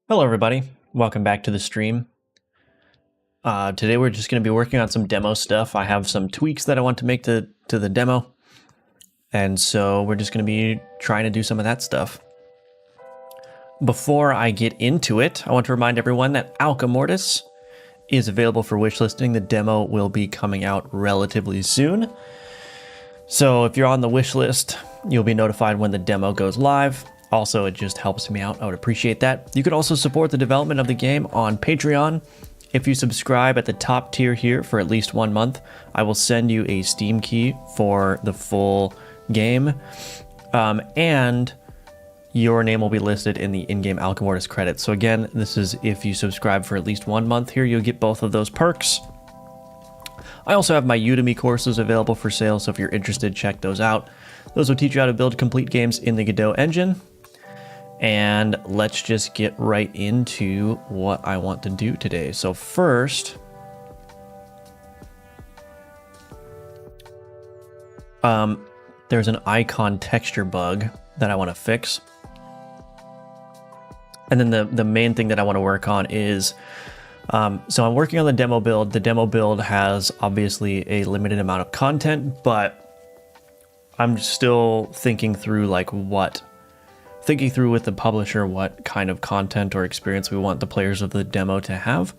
Hello everybody, welcome back to the stream. Today we're just going to be working on some demo stuff. I have some tweaks that I want to make to the demo, and so we're just going to be trying to do some of that stuff. Before I get into it, I want to remind everyone that Alchemortis is available for wishlisting. The demo will be coming out relatively soon. So if you're on the wish list, you'll be notified when the demo goes live. Also, it just helps me out. I would appreciate that. You could also support the development of the game on Patreon. If you subscribe at the top tier here for at least 1 month, I will send you a Steam key for the full game. And your name will be listed in the in-game Alchemortis credits. So again, this is if you subscribe for at least 1 month here, you'll get both of those perks. I also have my Udemy courses available for sale, so if you're interested, check those out. Those will teach you how to build complete games in the Godot engine. And let's just get right into what I want to do today. So first, there's an icon texture bug that I want to fix. And then the main thing that I want to work on is, so I'm working on the demo build. The demo build has obviously a limited amount of content, but I'm still thinking through with the publisher what kind of content or experience we want the players of the demo to have.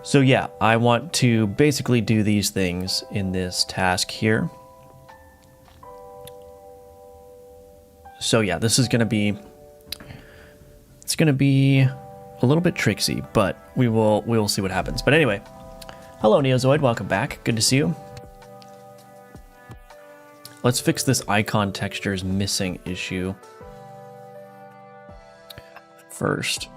So yeah, I want to basically do these things in this task here. So yeah, this is going to be, it's going to be a little bit tricksy, but we will see what happens. But anyway, hello Neozoid, welcome back. Good to see you. Let's fix this icon textures missing issue first.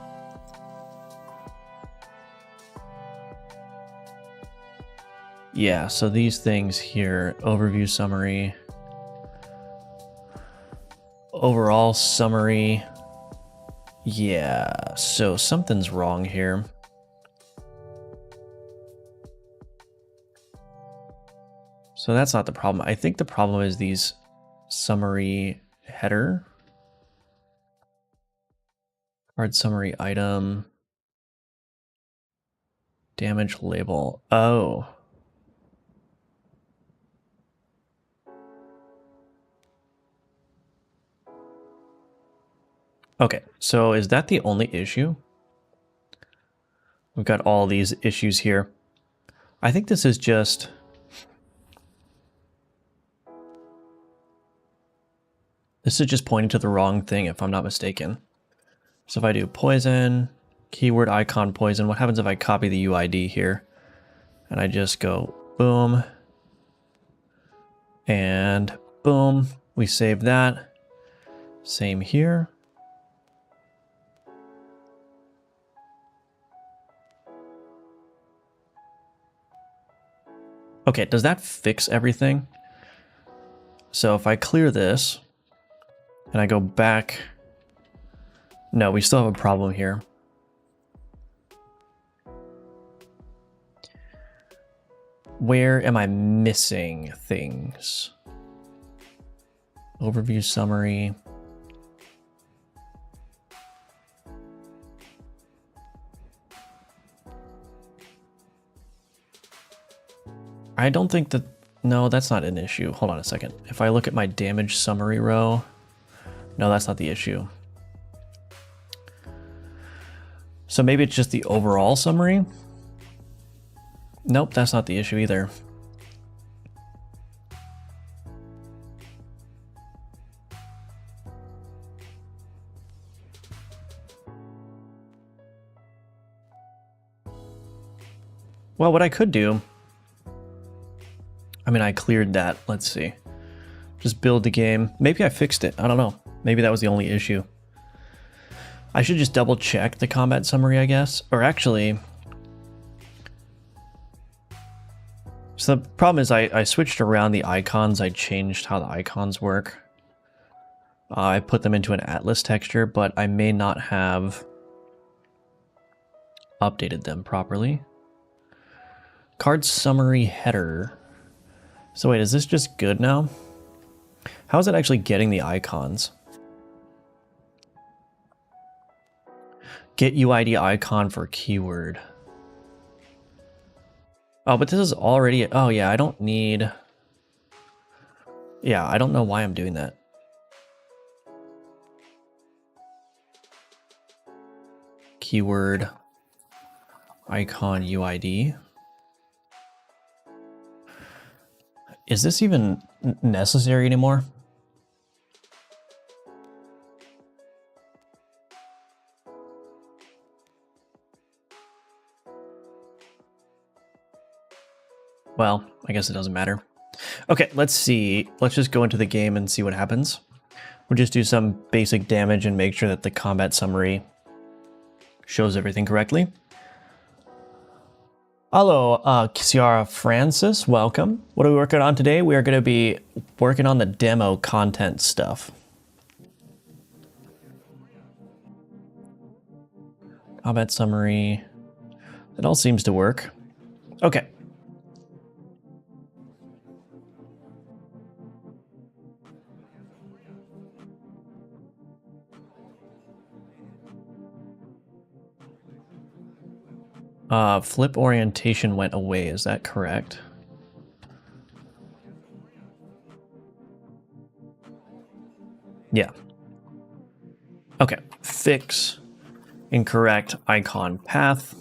Yeah, so these things here, overview summary, overall summary. Yeah, so something's wrong here. So that's not the problem. I think the problem is these summary header, card summary item, damage label. Oh. Okay, so is that the only issue? We've got all these issues here. I think this is just... this is just pointing to the wrong thing, if I'm not mistaken. So if I do poison, keyword icon poison, what happens if I copy the UID here? And I just go boom, and boom, we save that. Same here. Okay, does that fix everything? So if I clear this, and I go back... no, we still have a problem here. Where am I missing things? Overview summary. I don't think that... no, that's not an issue. Hold on a second. If I look at my damage summary row... no, that's not the issue. So maybe it's just the overall summary? Nope, that's not the issue either. Well, what I could do... I mean, I cleared that. Let's see. Just build the game. Maybe I fixed it. I don't know. Maybe that was the only issue. I should just double check the combat summary, I guess. Or actually... so the problem is I switched around the icons. I changed how the icons work. I put them into an atlas texture, but I may not have updated them properly. Card summary header. So wait, is this just good now? How is it actually getting the icons? Get UID icon for keyword. Oh, but this is already... Oh, yeah, I don't need... Yeah, I don't know why I'm doing that. Keyword icon UID. Is this even necessary anymore? Well, I guess it doesn't matter. Okay, let's see. Let's just go into the game and see what happens. We'll just do some basic damage and make sure that the combat summary shows everything correctly. Hello, Ciara Francis, welcome. What are we working on today? We are going to be working on the demo content stuff. Combat summary. It all seems to work. Okay. Flip orientation went away, is that correct? Yeah. Okay, fix incorrect icon path.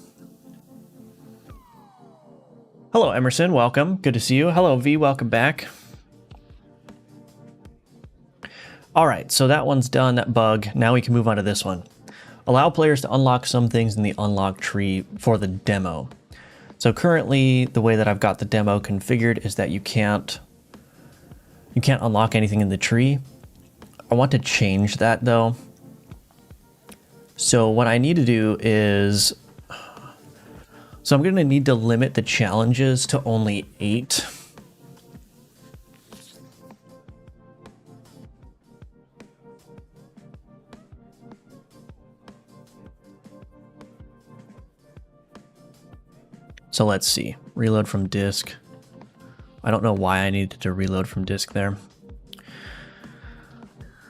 Hello, Emerson, welcome. Good to see you. Hello, V, welcome back. All right, so that one's done, that bug. Now we can move on to this one. Allow players to unlock some things in the unlock tree for the demo. So currently, the way that I've got the demo configured is that you can't unlock anything in the tree. I want to change that though. So what I need to do is, so I'm going to need to limit the challenges to only 8. So let's see, reload from disk. I don't know why I needed to reload from disk there.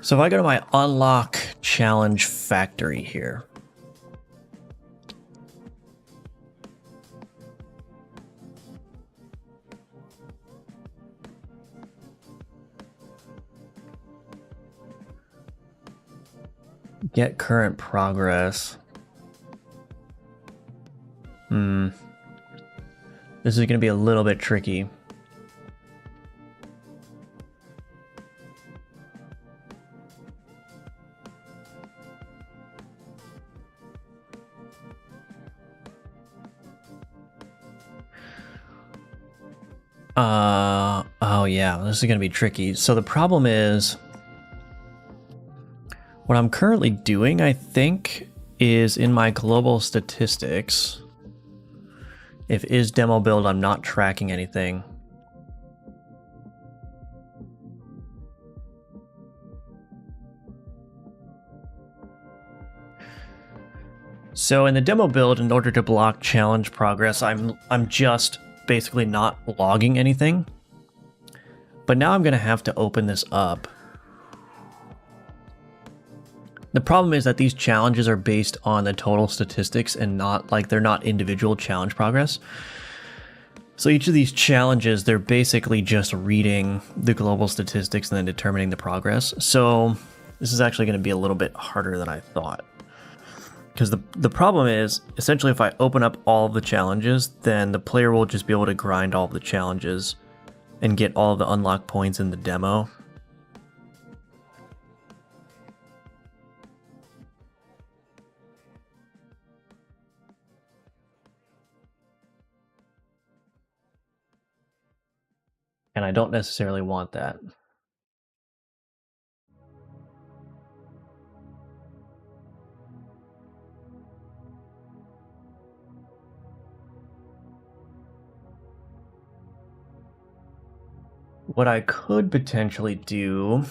So if I go to my unlock challenge factory here. Get current progress. This is going to be a little bit tricky. Oh yeah, this is going to be tricky. So the problem is, what I'm currently doing, I think, is in my global statistics. If is demo build, I'm not tracking anything. So in the demo build, in order to block challenge progress, I'm just basically not logging anything. But now I'm going to have to open this up. The problem is that these challenges are based on the total statistics and not like they're not individual challenge progress. So each of these challenges, they're basically just reading the global statistics and then determining the progress. So this is actually going to be a little bit harder than I thought. Because the problem is, essentially if I open up all of the challenges, then the player will just be able to grind all of the challenges and get all of the unlock points in the demo. And I don't necessarily want that. What I could potentially do...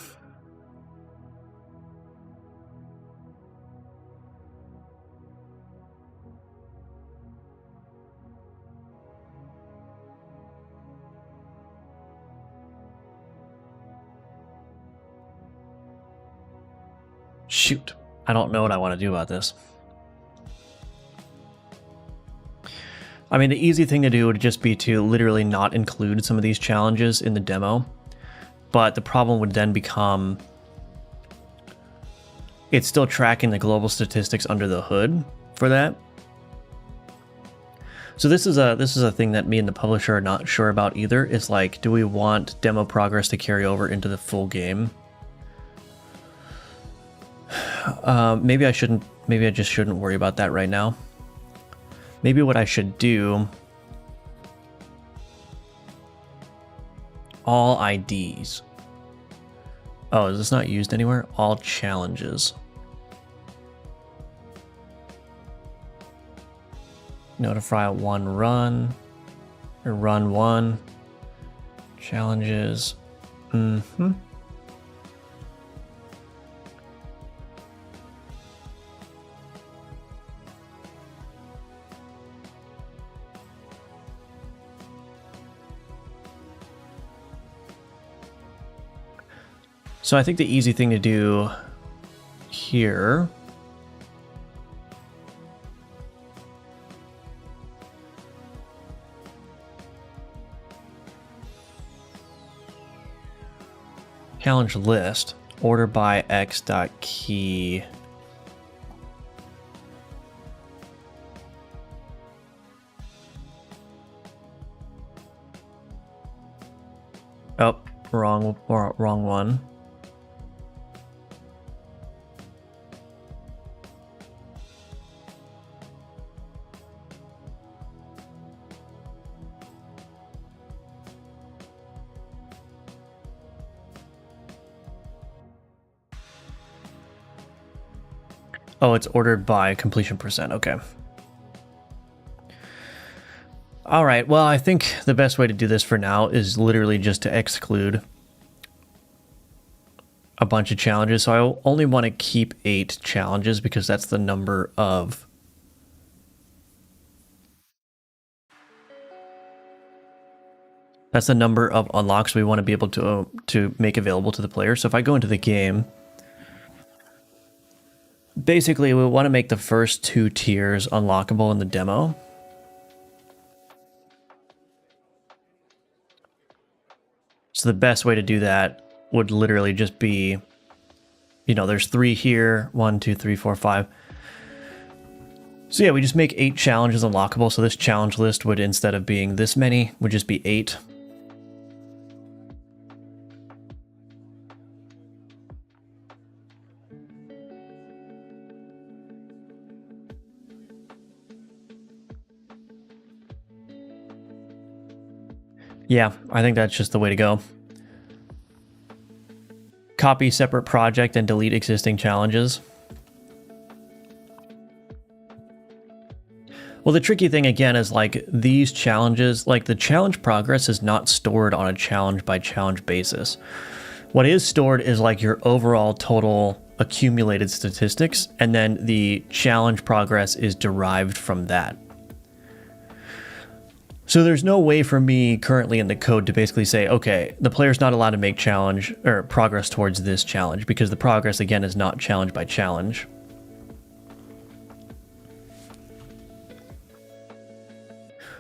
Shoot, I don't know what I want to do about this. I mean, the easy thing to do would just be to literally not include some of these challenges in the demo. But the problem would then become it's still tracking the global statistics under the hood for that. So this is a thing that me and the publisher are not sure about either. Is like, do we want demo progress to carry over into the full game? Maybe I shouldn't. Maybe I just shouldn't worry about that right now. Maybe what I should do. All IDs. Oh, is this not used anywhere? All challenges. Notify one run. Or run one. Challenges. So I think the easy thing to do here challenge list, order by x.key. Oh, wrong one. Oh, it's ordered by completion percent. Okay. All right. Well, I think the best way to do this for now is literally just to exclude a bunch of challenges. So I only want to keep 8 challenges because that's the number of unlocks we want to be able to make available to the player. So if I go into the game, basically we want to make the first 2 tiers unlockable in the demo. So the best way to do that would literally just be, you know, there's 3 here, 1, 2, 3, 4, 5. So yeah, we just make 8 challenges unlockable. So this challenge list would, instead of being this many, would just be 8. Yeah, I think that's just the way to go. Copy separate project and delete existing challenges. Well, the tricky thing again is like these challenges, like the challenge progress is not stored on a challenge by challenge basis. What is stored is like your overall total accumulated statistics, and then the challenge progress is derived from that. So there's no way for me currently in the code to basically say, okay, the player's not allowed to make challenge or progress towards this challenge because the progress again is not challenge by challenge.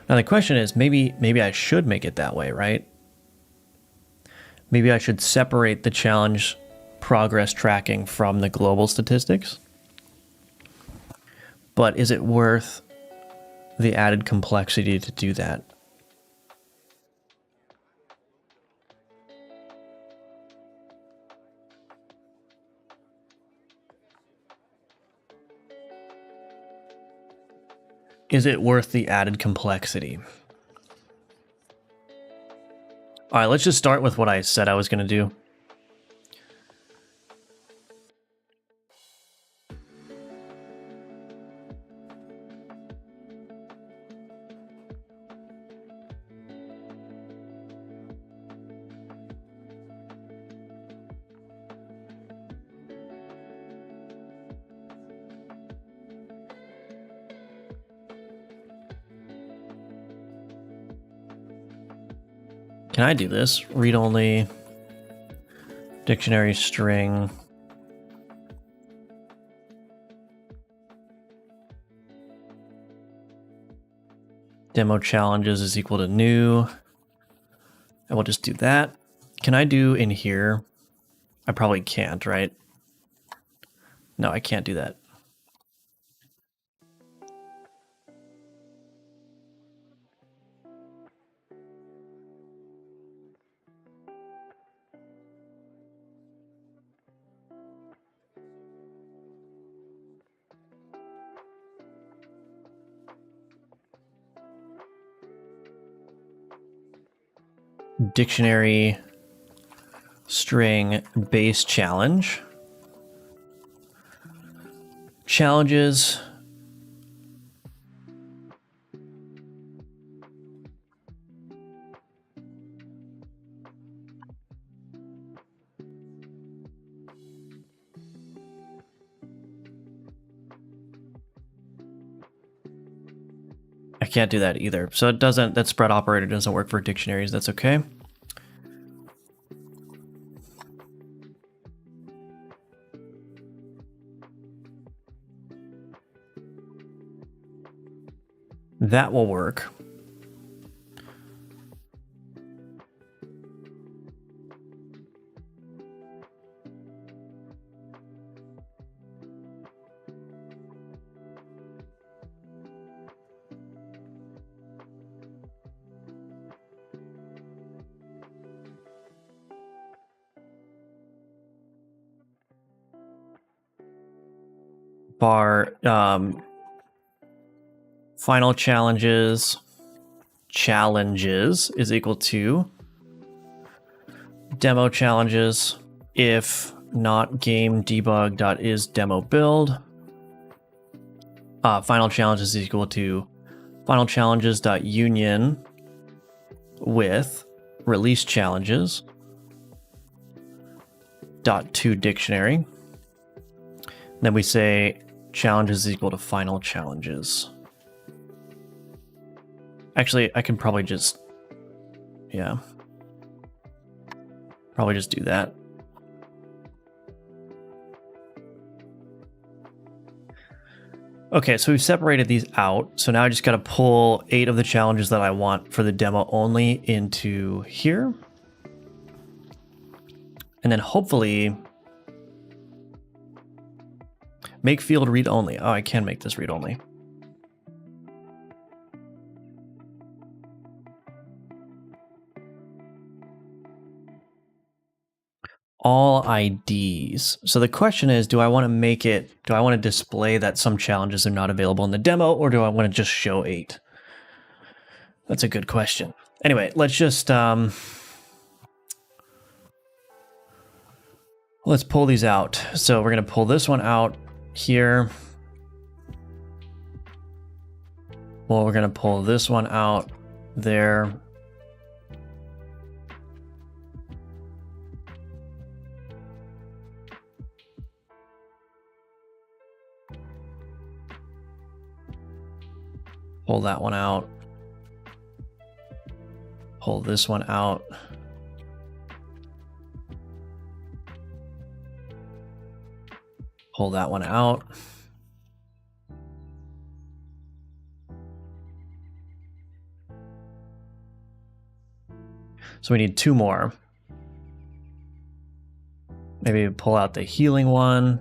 Now the question is, maybe I should make it that way, right? Maybe I should separate the challenge progress tracking from the global statistics. But is it worth the added complexity to do that? Is it worth the added complexity? All right, let's just start with what I said I was going to do. Can I do this? Read only, dictionary string. Demo challenges is equal to new. And we'll just do that. Can I do in here? I probably can't, right? No, I can't do that. Dictionary string base challenge. Challenges. I can't do that either. So it doesn't, that spread operator doesn't work for dictionaries. That's okay. That will work. Bar final challenges is equal to demo challenges if not game debug.is demo build. Final challenges is equal to final challenges.union with release challenges .to dictionary. Then we say challenges is equal to final challenges. Actually, I can probably just, yeah, probably just do that. Okay, so we've separated these out. So now I just got to pull 8 of the challenges that I want for the demo only into here. And then hopefully make field read only. Oh, I can make this read only. All IDs. So the question is, do I want to display that some challenges are not available in the demo, or do I want to just show 8? That's a good question. Anyway, let's just, let's pull these out. So we're going to pull this one out here. Well, we're going to pull this one out there. Pull that one out. Pull this one out. Pull that one out. So we need 2 more. Maybe pull out the healing one.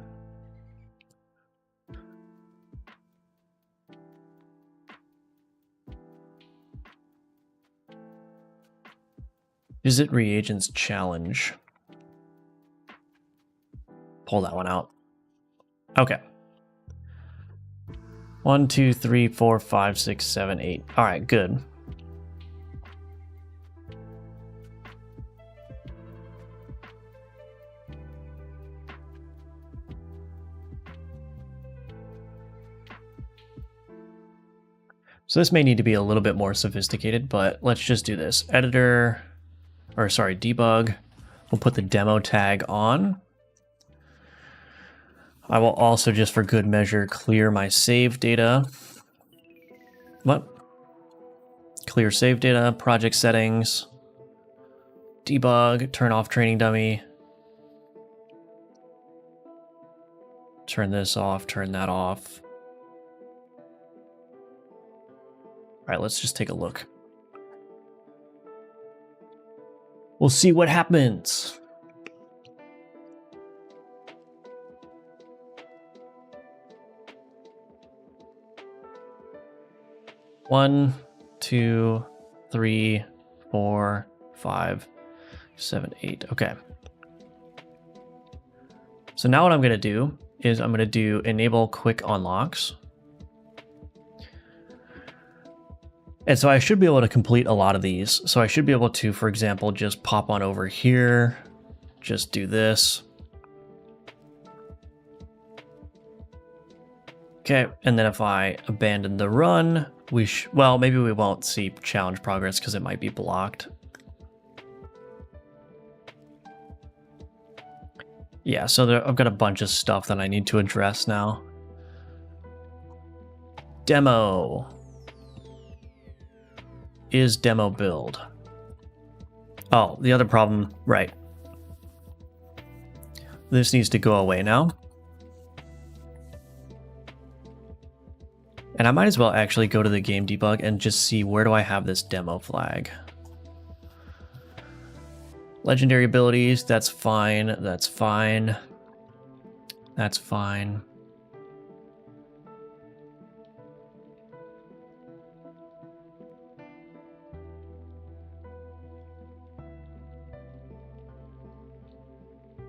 Visit reagents challenge. Pull that one out. Okay. 1, 2, 3, 4, 5, 6, 7, 8. All right, good. So this may need to be a little bit more sophisticated, but let's just do this. Editor, or sorry, debug. We'll put the demo tag on. I will also, just for good measure, clear my save data. What? Clear save data, project settings, debug, turn off training dummy. Turn this off, turn that off. right, let's just take a look. We'll see what happens. One, 2, 3, 4, 5, 7, 8. Okay. So now what I'm going to do is I'm going to do enable quick unlocks. And so I should be able to complete a lot of these. So I should be able to, for example, just pop on over here, just do this. Okay, and then if I abandon the run, well, maybe we won't see challenge progress because it might be blocked. Yeah, so I've got a bunch of stuff that I need to address now. Demo. Is demo build? Oh, the other problem, right. This needs to go away now. And I might as well actually go to the game debug and just see where do I have this demo flag. Legendary abilities, that's fine, that's fine. That's fine.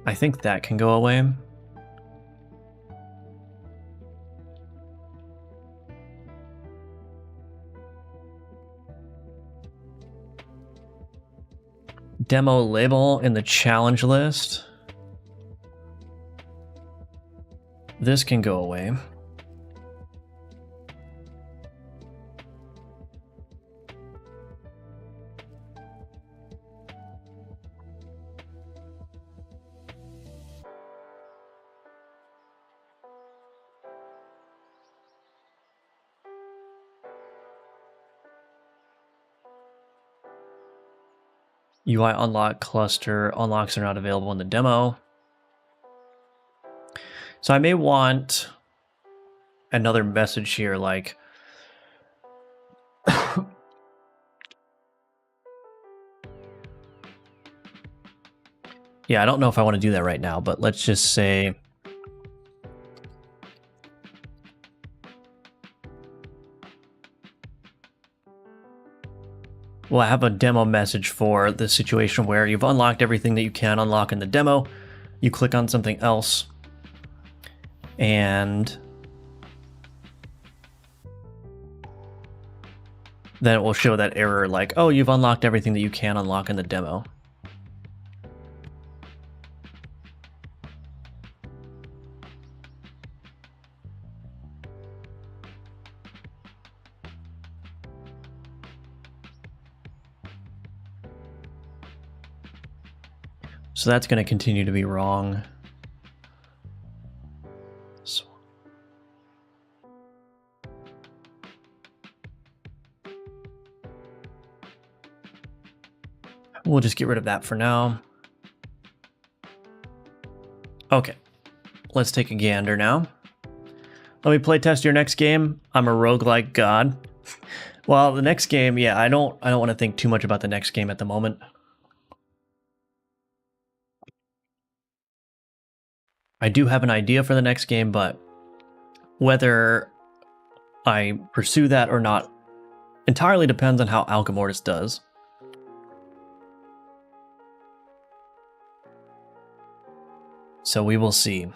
I think that can go away. Demo label in the challenge list. This can go away. UI unlock cluster unlocks are not available in the demo. So I may want another message here like yeah, I don't know if I want to do that right now, but let's just say we'll have a demo message for the situation where you've unlocked everything that you can unlock in the demo. You click on something else, and then it will show that error like, oh, you've unlocked everything that you can unlock in the demo. So that's going to continue to be wrong. So we'll just get rid of that for now. Okay, let's take a gander now. Let me play test your next game. I'm a roguelike god. Well, the next game, yeah, I don't want to think too much about the next game at the moment. I do have an idea for the next game, but whether I pursue that or not entirely depends on how Alchemortis does. So we will see.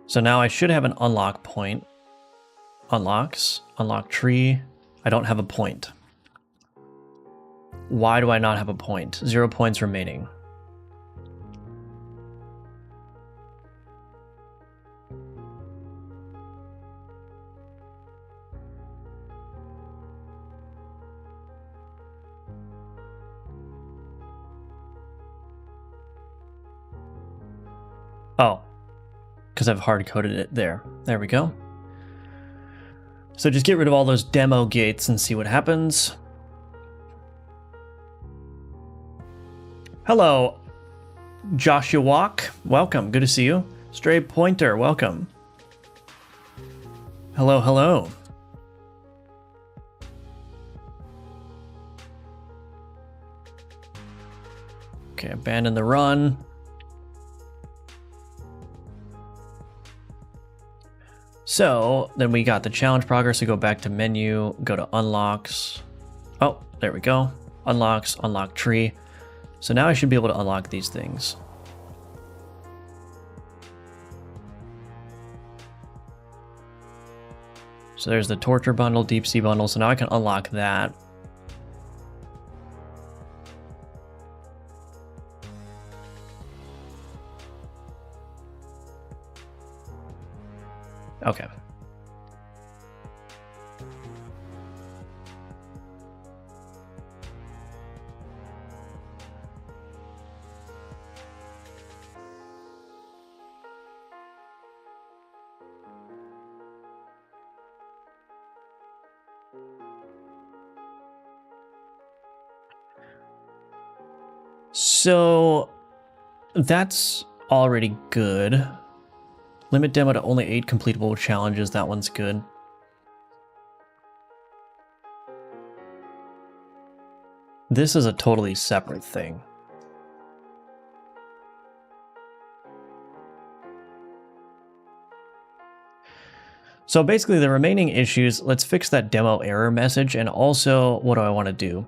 So now I should have an unlock point. Unlocks, unlock tree. I don't have a point. Why do I not have a point? 0 points remaining. Oh, because I've hard-coded it there. There we go. So just get rid of all those demo gates and see what happens. Hello. Joshua Walk, welcome. Good to see you. Stray Pointer, welcome. Hello, hello. Okay, abandon the run. So then we got the challenge progress. We go back to menu, go to unlocks. Oh, there we go. Unlocks, unlock tree. So now I should be able to unlock these things. So there's the torture bundle, deep sea bundle. So now I can unlock that. Okay. So that's already good. Limit demo to only 8 completable challenges. That one's good. This is a totally separate thing. So basically the remaining issues, let's fix that demo error message. And also, what do I want to do?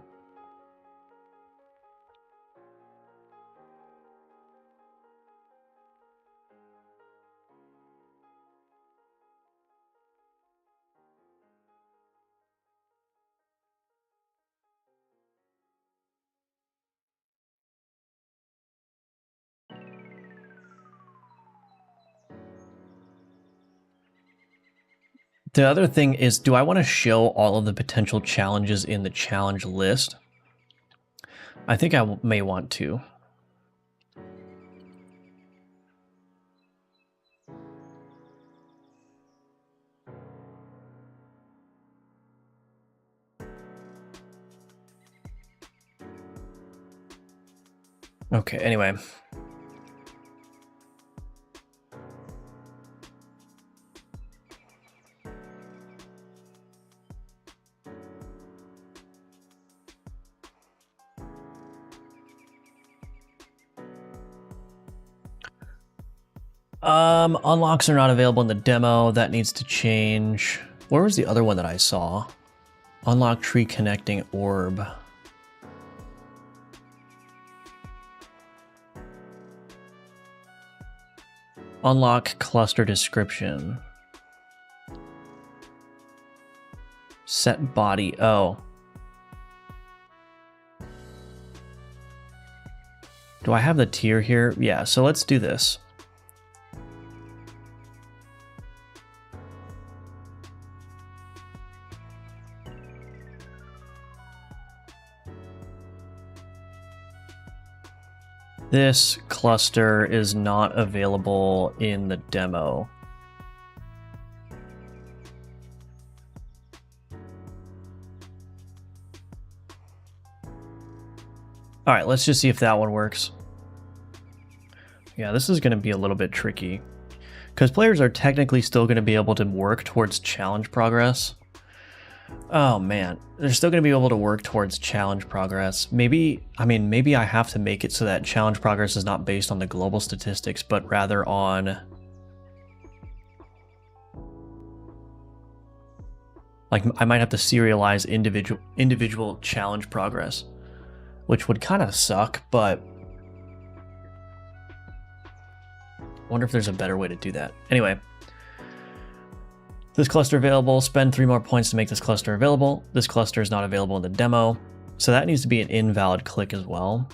The other thing is, do I want to show all of the potential challenges in the challenge list? I think I may want to. Okay, anyway. Unlocks are not available in the demo. That needs to change. Where was the other one that I saw? Unlock tree connecting orb. Unlock cluster description. Set body. Oh. Do I have the tier here? Yeah, so let's do this. This cluster is not available in the demo. All right, let's just see if that one works. Yeah, this is going to be a little bit tricky because players are technically still going to be able to work towards challenge progress. Oh man, they're still going to be able to work towards challenge progress. Maybe I have to make it so that challenge progress is not based on the global statistics, but rather on like I might have to serialize individual challenge progress, which would kind of suck, but I wonder if there's a better way to do that. Anyway, this cluster available, spend 3 more points to make this cluster available. This cluster is not available in the demo, so that needs to be an invalid click as well.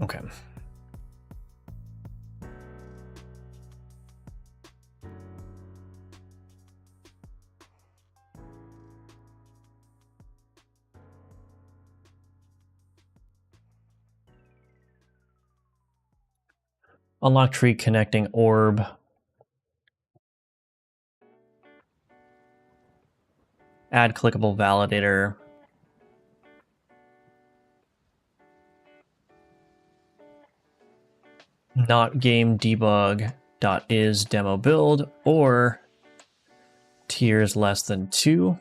Okay. Unlock tree connecting orb. Add clickable validator. Not game debug dot is demo build or tiers less than 2.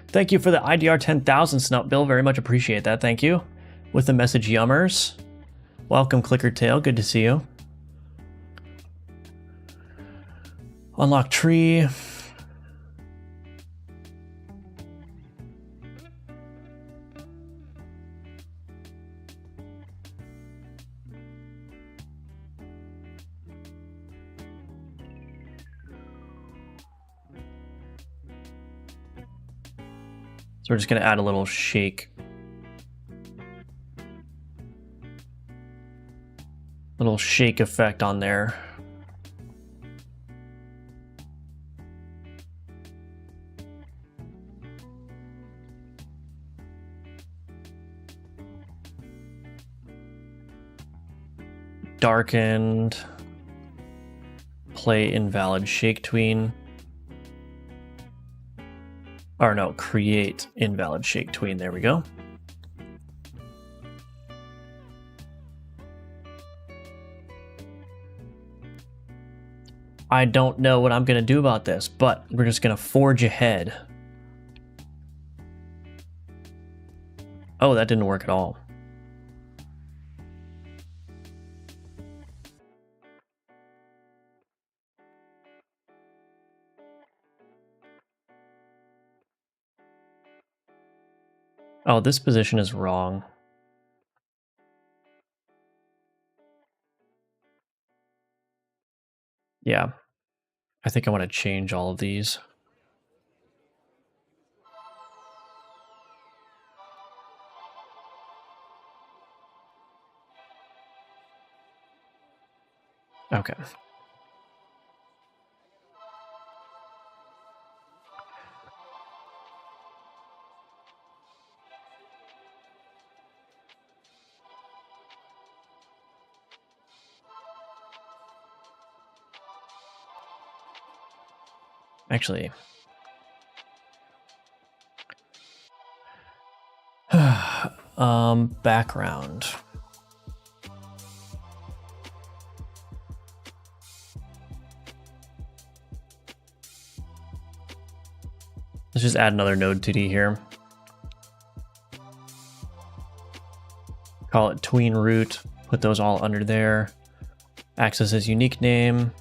Thank you for the IDR 10,000 Snup Bill. Very much appreciate that. Thank you. With the message Yummers. Welcome, Clickertail. Good to see you. Unlock tree. So we're just going to add a little shake. Little shake effect on there. Darkened. Play invalid shake tween. Or no, create invalid shake tween. There we go. I don't know what I'm going to do about this, but we're just going to forge ahead. Oh, that didn't work at all. Oh, this position is wrong. Yeah, I think I want to change all of these. Okay. Actually, background. Let's just add another node 2D here. Call it tween root. Put those all under there. Access as unique name.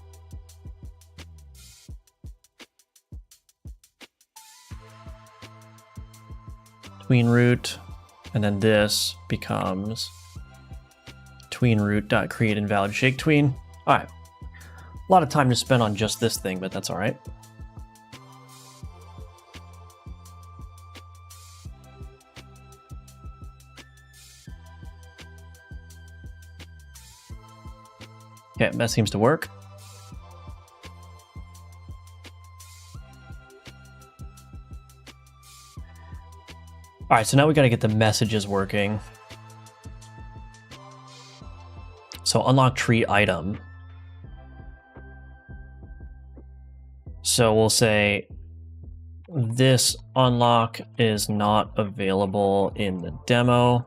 Tween root. And then this becomes tween root.create invalid shake tween. All right. A lot of time to spend on just this thing, but that's all right. Okay, that seems to work. All right, so now we got to get the messages working. So unlock tree item. So we'll say this unlock is not available in the demo.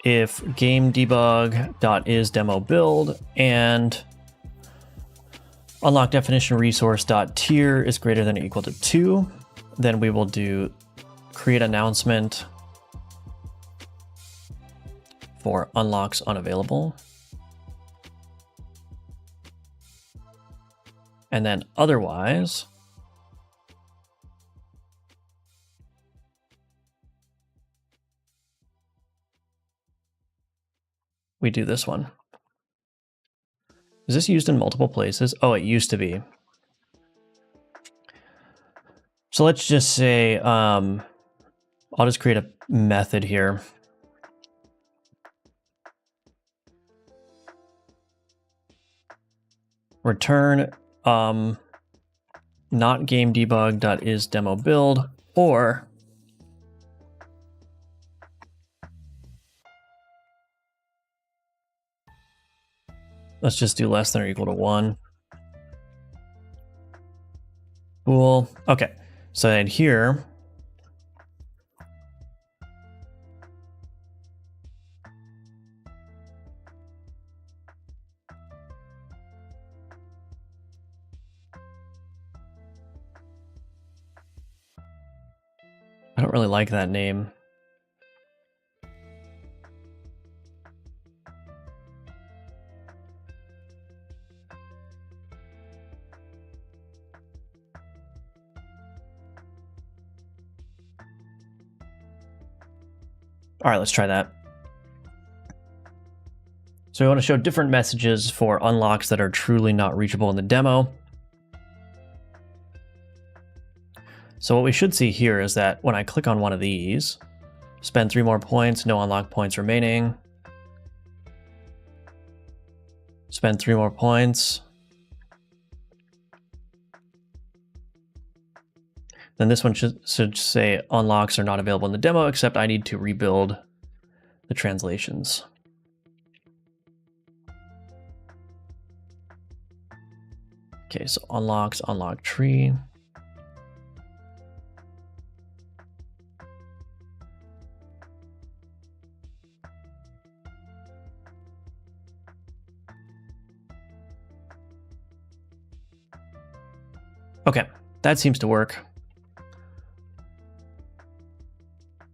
If game debug.is demo build and unlock definition resource tier is greater than or equal to 2, then we will do create announcement for unlocks unavailable. And then otherwise, we do this one. Is this used in multiple places? Oh, it used to be. So let's just say, I'll just create a method here. return not game debug.is demo build, or let's just do less than or equal to 1. Cool. Okay. So then here, I don't really like that name. All right, let's try that. So we want to show different messages for unlocks that are truly not reachable in the demo. So what we should see here is that when I click on one of these, spend 3 more points, no unlock points remaining. Spend 3 more points. Then this one should say unlocks are not available in the demo, except I need to rebuild the translations. Okay, so unlocks, unlock tree. Okay, that seems to work.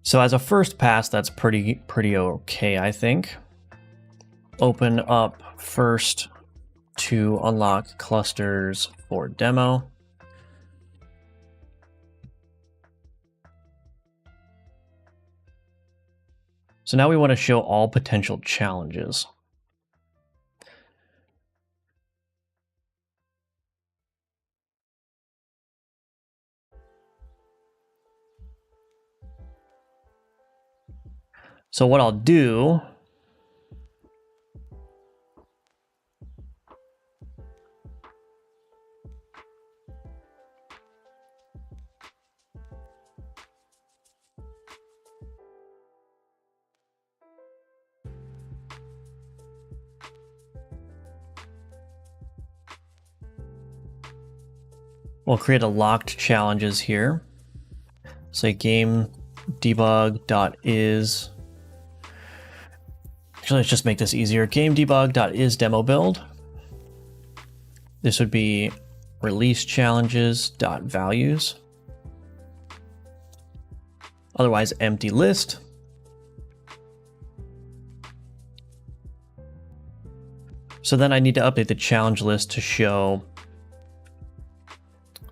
So as a first pass, that's pretty okay, I think. Open up first to unlock clusters for demo. So now we want to show all potential challenges. So what I'll do we'll create a locked challenges here. Say game debug.is. Actually, let's just make this easier. Game debug.is demo build. This would be release challenges.values. Otherwise, empty list. So then I need to update the challenge list to show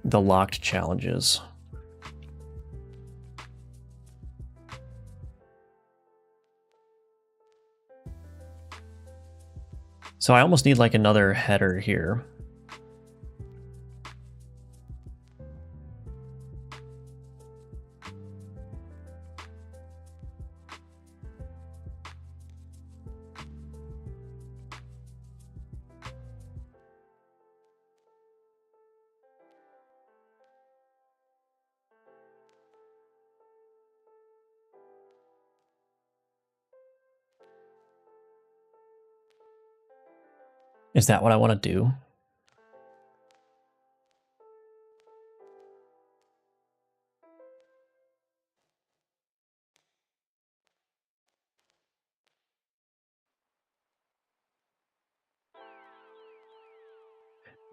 the locked challenges. So I almost need like another header here. Is that what I want to do?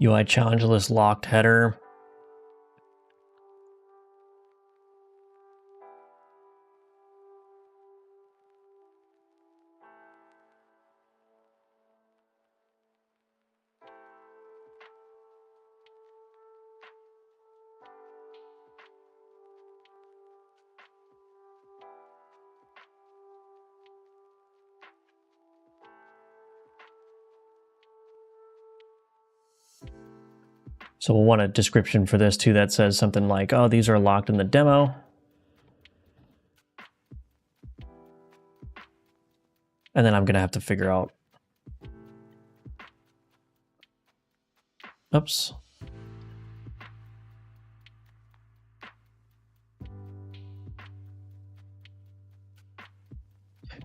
UI challenge list locked header. So we'll want a description for this too that says something like, oh, these are locked in the demo. And then I'm going to have to figure out Oops.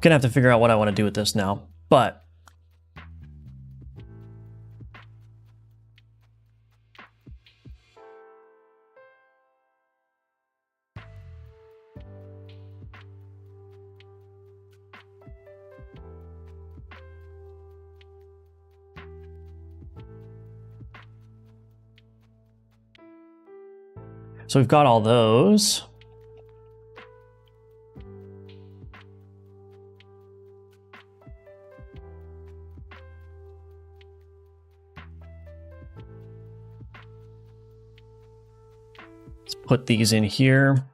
Gonna have to figure out what I want to do with this now, but so we've got all those. Let's put these in here.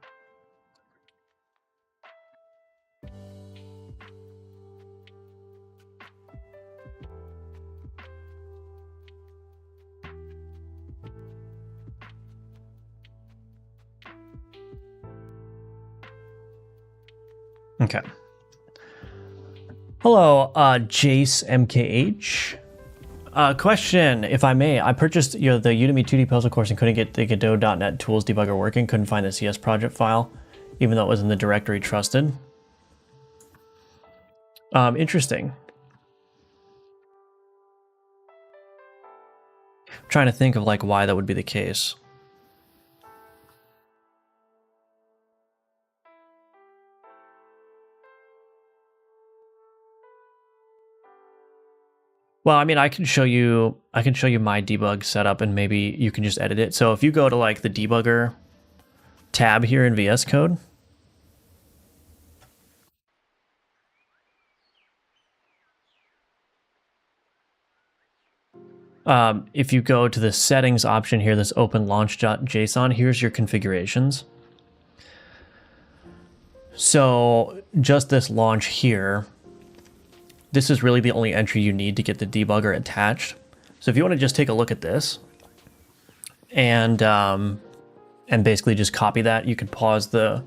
Okay. Hello, Jace MKH. Question, if I may. I purchased the Udemy 2D puzzle course and couldn't get the Godot.net tools debugger working. Couldn't find the CS project file, even though it was in the directory trusted. Interesting. I'm trying to think of like why that would be the case. Well, I mean, I can show you my debug setup and maybe you can just edit it. So if you go to like the debugger tab here in VS Code, if you go to the settings option here, this open launch.json, here's your configurations. So just this launch here, this is really the only entry you need to get the debugger attached. So if you want to just take a look at this and basically just copy that, you could pause the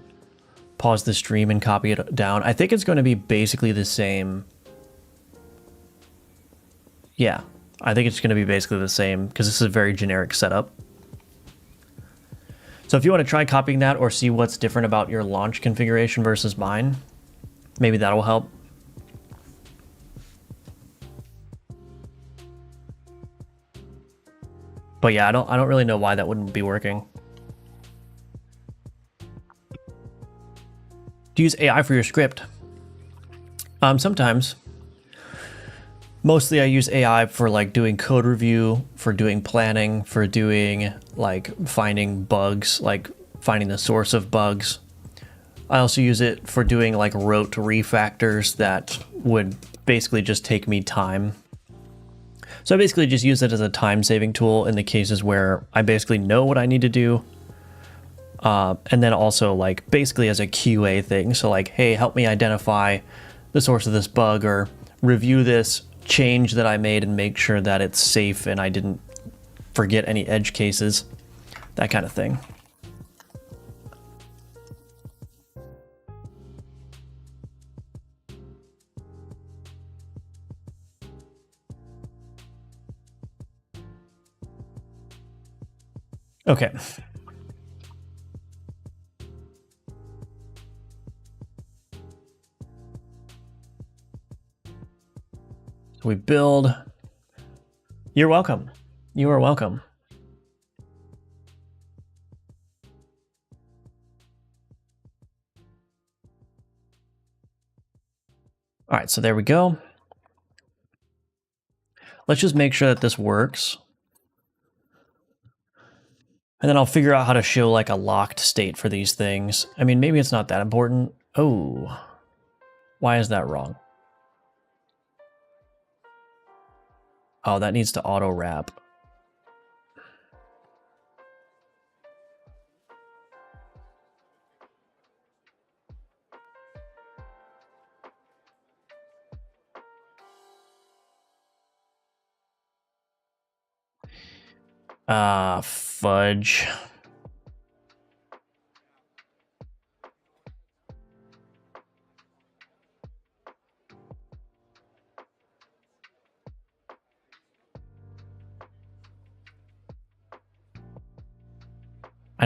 stream and copy it down. I think it's going to be basically the same. Yeah, I think it's going to be basically the same because this is a very generic setup. So if you want to try copying that or see what's different about your launch configuration versus mine, maybe that'll help. But yeah, I don't really know why that wouldn't be working. Do you use AI for your script? Sometimes. Mostly I use AI for like doing code review, for doing planning, for doing like finding bugs, like finding the source of bugs. I also use it for doing like rote refactors that would basically just take me time. So I basically just use it as a time-saving tool in the cases where I basically know what I need to do. And then also like basically as a QA thing. So like, hey, help me identify the source of this bug or review this change that I made and make sure that it's safe and I didn't forget any edge cases, that kind of thing. Okay. So we build. You're welcome. You are welcome. All right, so there we go. Let's just make sure that this works. And then I'll figure out how to show like a locked state for these things. I mean, maybe it's not that important. Oh, why is that wrong? Oh, that needs to auto wrap. Fudge.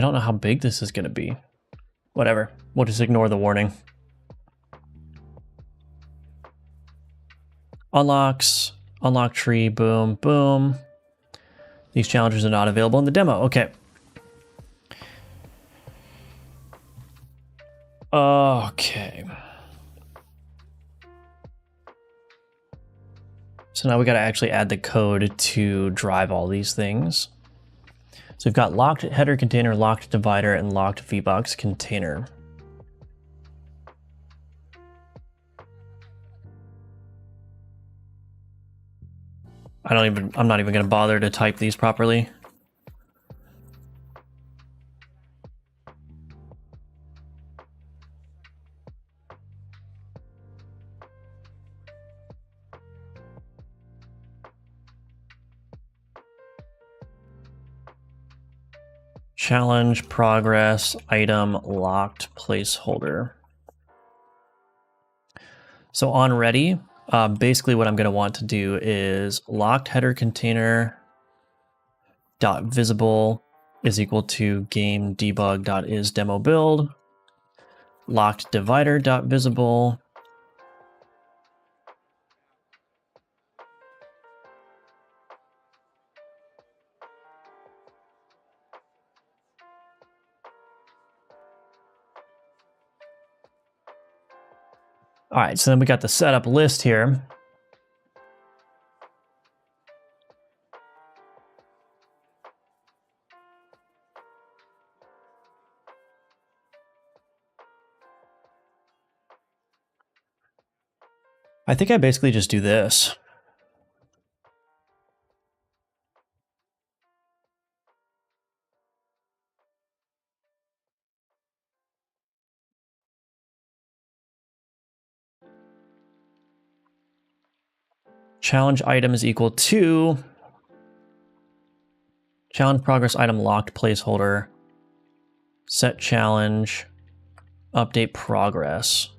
I don't know how big this is going to be. Whatever. We'll just ignore the warning. Unlocks. Unlock tree. Boom. Boom. These challenges are not available in the demo. Okay. Okay. So now we got to actually add the code to drive all these things. So we've got locked header container, locked divider, and locked VBox container. I'm not even going to bother to type these properly. Challenge, progress, item, locked, placeholder. So on ready, basically what I'm going to want to do is locked header container dot visible is equal to game debug dot is demo build, locked divider dot visible, all right, so then we got the setup list here. I think I basically just do this. Challenge item is equal to challenge progress item locked placeholder, set challenge, update progress.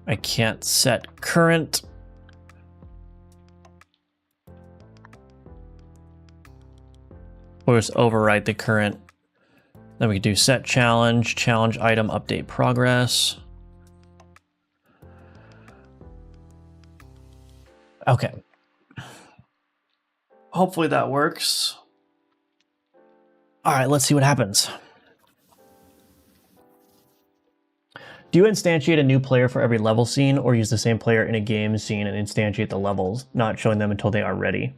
I can't set current. Or just overwrite the current. Then we can do set challenge, challenge item, update progress. Okay. Hopefully that works. All right, let's see what happens. Do you instantiate a new player for every level scene, or use the same player in a game scene and instantiate the levels, not showing them until they are ready?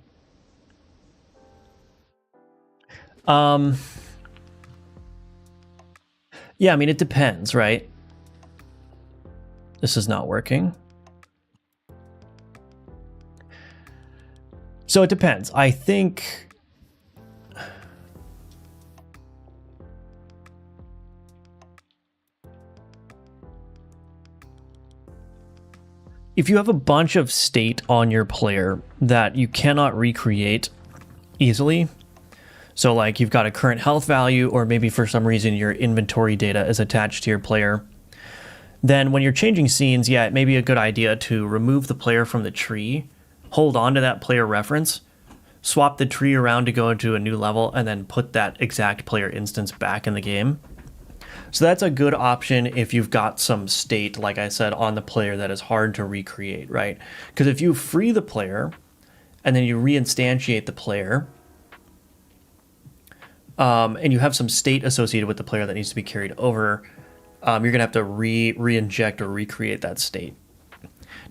Yeah, I mean, it depends, right? This is not working. So it depends. I think... if you have a bunch of state on your player that you cannot recreate easily, so like you've got a current health value, or maybe for some reason your inventory data is attached to your player, then when you're changing scenes, yeah, it may be a good idea to remove the player from the tree, hold on to that player reference, swap the tree around to go into a new level, and then put that exact player instance back in the game. So that's a good option if you've got some state, like I said, on the player that is hard to recreate, right? Because if you free the player and then you reinstantiate the player, and you have some state associated with the player that needs to be carried over, you're going to have to re-inject or recreate that state.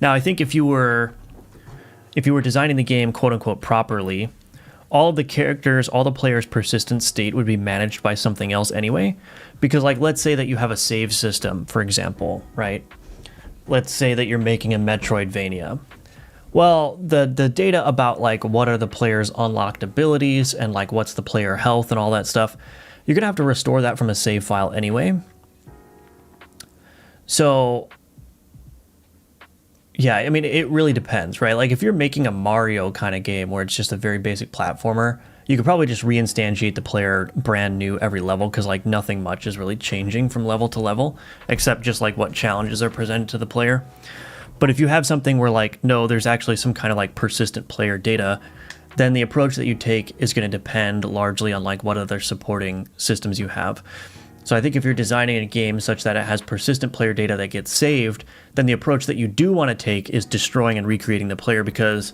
Now, I think if you were designing the game quote unquote properly, all of the characters, all the players' persistent state would be managed by something else anyway. Because like, let's say that you have a save system, for example, right? Let's say that you're making a Metroidvania. Well, the data about like what are the player's unlocked abilities and like what's the player health and all that stuff, you're gonna have to restore that from a save file anyway. So yeah, I mean, it really depends, right? Like if you're making a Mario kind of game where it's just a very basic platformer, you could probably just reinstantiate the player brand new every level because like nothing much is really changing from level to level, except just like what challenges are presented to the player. But if you have something where like, no, there's actually some kind of like persistent player data, then the approach that you take is going to depend largely on like what other supporting systems you have. So I think if you're designing a game such that it has persistent player data that gets saved, then the approach that you do want to take is destroying and recreating the player, because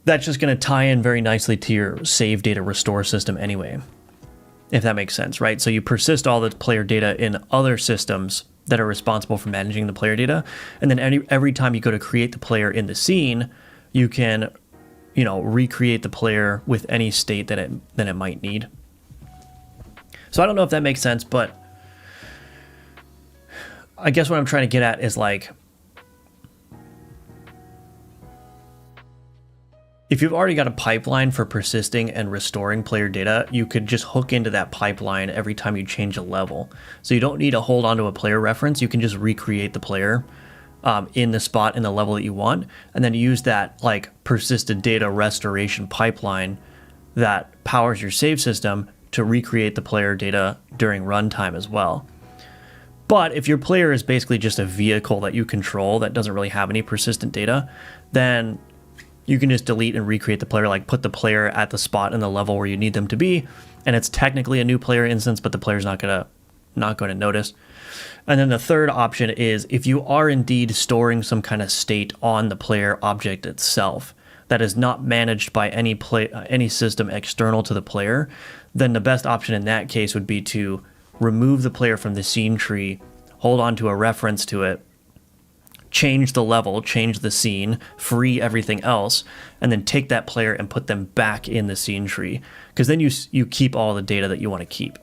that's just going to tie in very nicely to your save data restore system anyway, if that makes sense, right? So you persist all the player data in other systems that are responsible for managing the player data, and then every time you go to create the player in the scene, you can, you know, recreate the player with any state that it might need. So I don't know if that makes sense, but I guess what I'm trying to get at is like, if you've already got a pipeline for persisting and restoring player data, you could just hook into that pipeline every time you change a level. So you don't need to hold onto a player reference. You can just recreate the player in the spot in the level that you want, and then use that like persisted data restoration pipeline that powers your save system to recreate the player data during runtime as well. But if your player is basically just a vehicle that you control that doesn't really have any persistent data, then you can just delete and recreate the player, like put the player at the spot in the level where you need them to be, and it's technically a new player instance, but the player's not going to notice. And then the third option is if you are indeed storing some kind of state on the player object itself that is not managed by any system external to the player, then the best option in that case would be to remove the player from the scene tree, hold on to a reference to it, change the level, change the scene, free everything else, and then take that player and put them back in the scene tree, because then you keep all the data that you want to keep.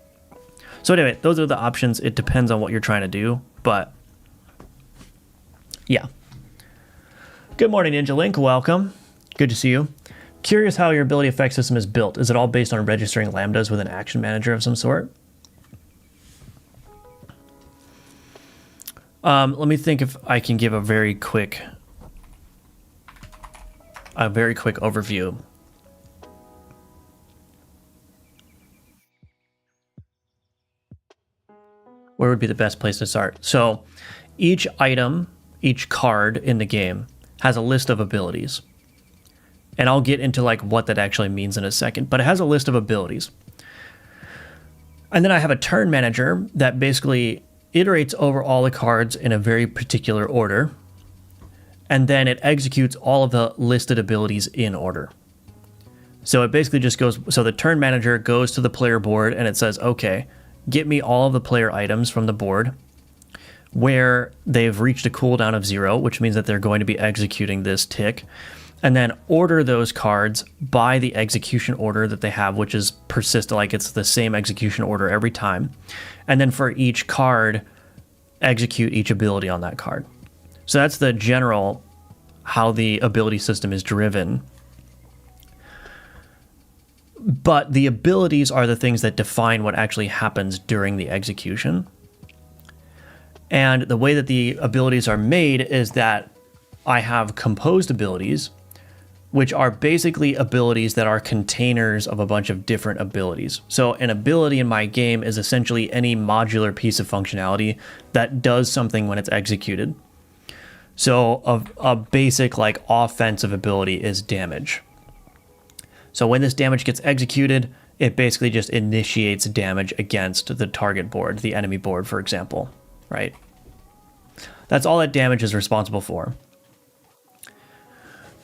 So anyway, those are the options. It depends on what you're trying to do, but yeah. Good morning, Ninja Link. Welcome. Good to see you. Curious how your ability effect system is built. Is it all based on registering lambdas with an action manager of some sort? Let me think if I can give a very quick overview. Where would be the best place to start? So each item, each card in the game has a list of abilities. And I'll get into like what that actually means in a second, but it has a list of abilities. And then I have a turn manager that basically iterates over all the cards in a very particular order, and then it executes all of the listed abilities in order. So it basically just goes, so the turn manager goes to the player board and it says, okay, get me all of the player items from the board where they've reached a cooldown of 0, which means that they're going to be executing this tick, and then order those cards by the execution order that they have, which is persistent, like it's the same execution order every time. And then for each card, execute each ability on that card. So that's the general how the ability system is driven. But the abilities are the things that define what actually happens during the execution. And the way that the abilities are made is that I have composed abilities, which are basically abilities that are containers of a bunch of different abilities. So an ability in my game is essentially any modular piece of functionality that does something when it's executed. So a basic like offensive ability is damage. So when this damage gets executed, it basically just initiates damage against the target board, the enemy board, for example, right? That's all that damage is responsible for.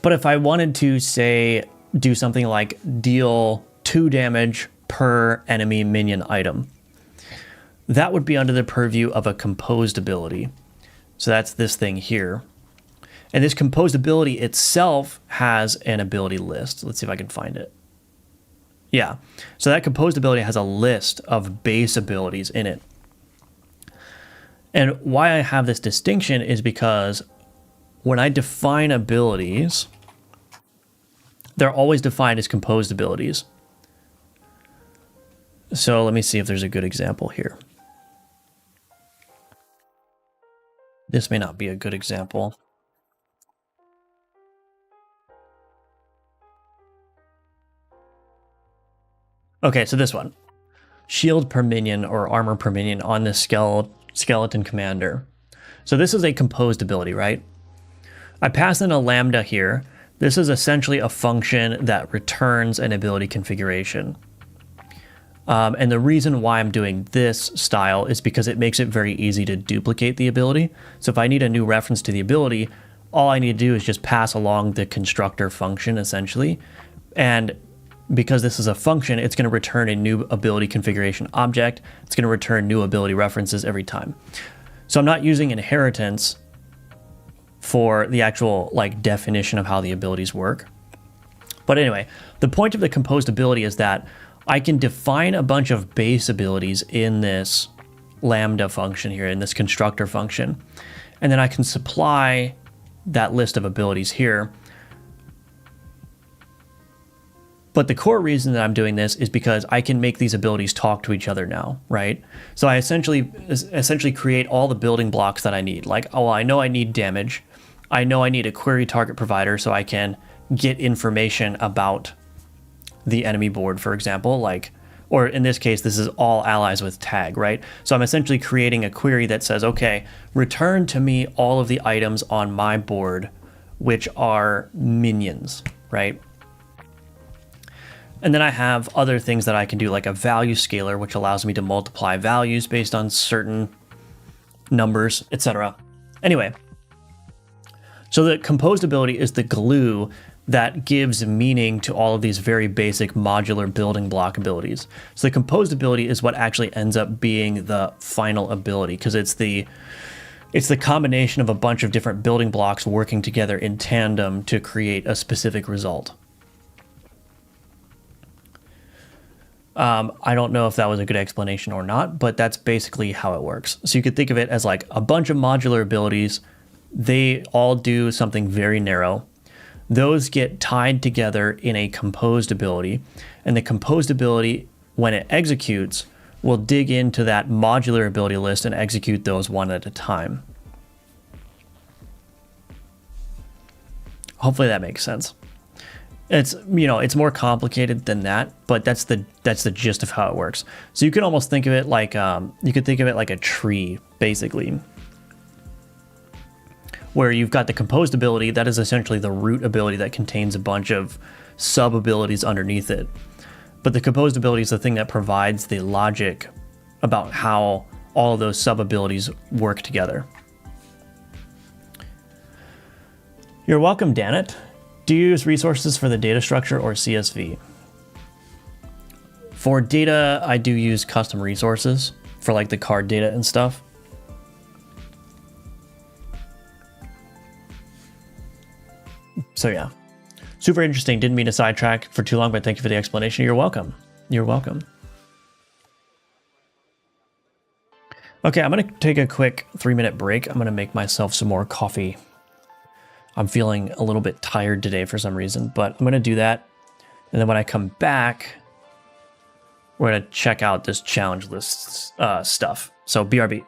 But if I wanted to, say, do something like deal 2 damage per enemy minion item, that would be under the purview of a composed ability. So that's this thing here. And this composed ability itself has an ability list. Let's see if I can find it. Yeah. So that composed ability has a list of base abilities in it. And why I have this distinction is because when I define abilities, they're always defined as composed abilities. So let me see if there's a good example here. This may not be a good example. Okay, so this one. Shield per minion or armor per minion on the skeleton commander. So this is a composed ability, right? I pass in a lambda here. This is essentially a function that returns an ability configuration. And the reason why I'm doing this style is because it makes it very easy to duplicate the ability. So if I need a new reference to the ability, all I need to do is just pass along the constructor function, essentially. And because this is a function, it's going to return a new ability configuration object. It's going to return new ability references every time. So I'm not using inheritance for the actual definition of how the abilities work. But anyway, the point of the composed ability is that I can define a bunch of base abilities in this lambda function here, in this constructor function, and then I can supply that list of abilities here. But the core reason that I'm doing this is because I can make these abilities talk to each other now, right? So I essentially create all the building blocks that I need. Like, oh, I know I need damage. I know I need a query target provider so I can get information about the enemy board, for example, or in this case, this is all allies with tag, right? So I'm essentially creating a query that says, okay, return to me all of the items on my board, which are minions, right? And then I have other things that I can do, like a value scaler, which allows me to multiply values based on certain numbers, etc. Anyway, so the composed ability is the glue that gives meaning to all of these very basic modular building block abilities. So the composed ability is what actually ends up being the final ability, because it's the combination of a bunch of different building blocks working together in tandem to create a specific result. I don't know if that was a good explanation or not, but that's basically how it works. So you could think of it as like a bunch of modular abilities. They all do something very narrow. Those get tied together in a composed ability, and the composed ability, when it executes, will dig into that modular ability list and execute those one at a time. Hopefully that makes sense. It's, it's more complicated than that, but that's the gist of how it works. So you can almost think of it like a tree, basically, where you've got the composed ability that is essentially the root ability that contains a bunch of sub abilities underneath it. But the composed ability is the thing that provides the logic about how all of those sub abilities work together. You're welcome, Danet. Do you use resources for the data structure or CSV? For data, I do use custom resources for like the card data and stuff. So yeah, super interesting. Didn't mean to sidetrack for too long, but thank you for the explanation. You're welcome. You're welcome. Okay, I'm going to take a quick 3-minute break. I'm going to make myself some more coffee. I'm feeling a little bit tired today for some reason, but I'm going to do that. And then when I come back, we're going to check out this challenge list stuff. So BRB.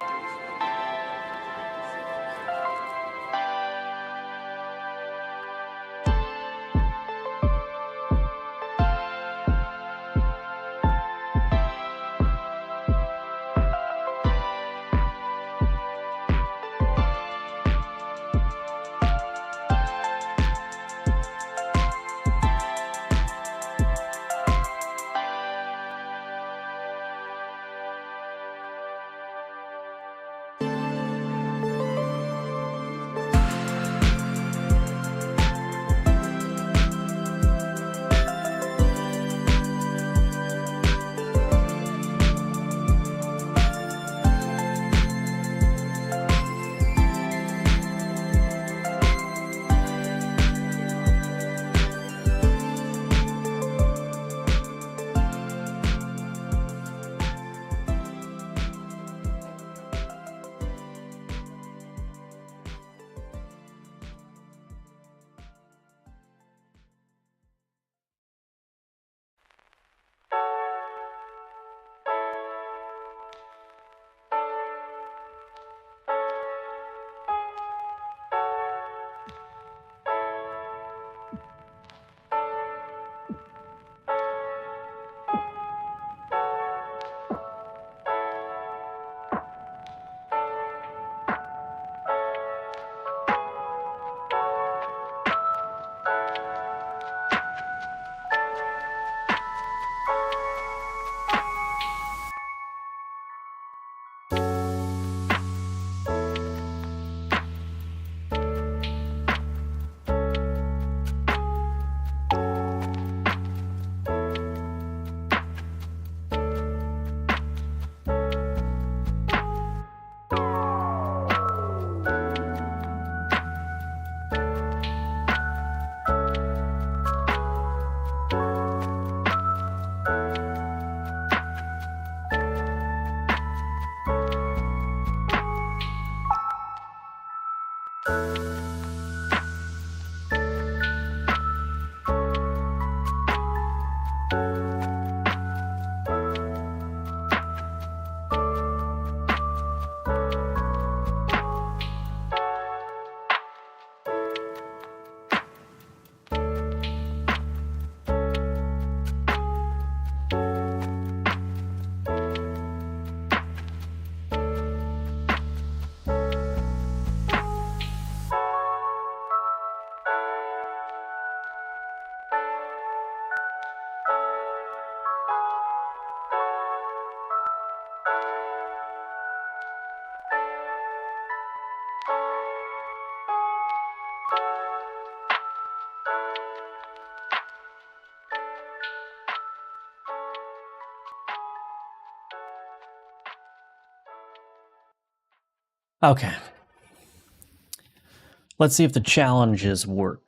Okay. Let's see if the challenges work.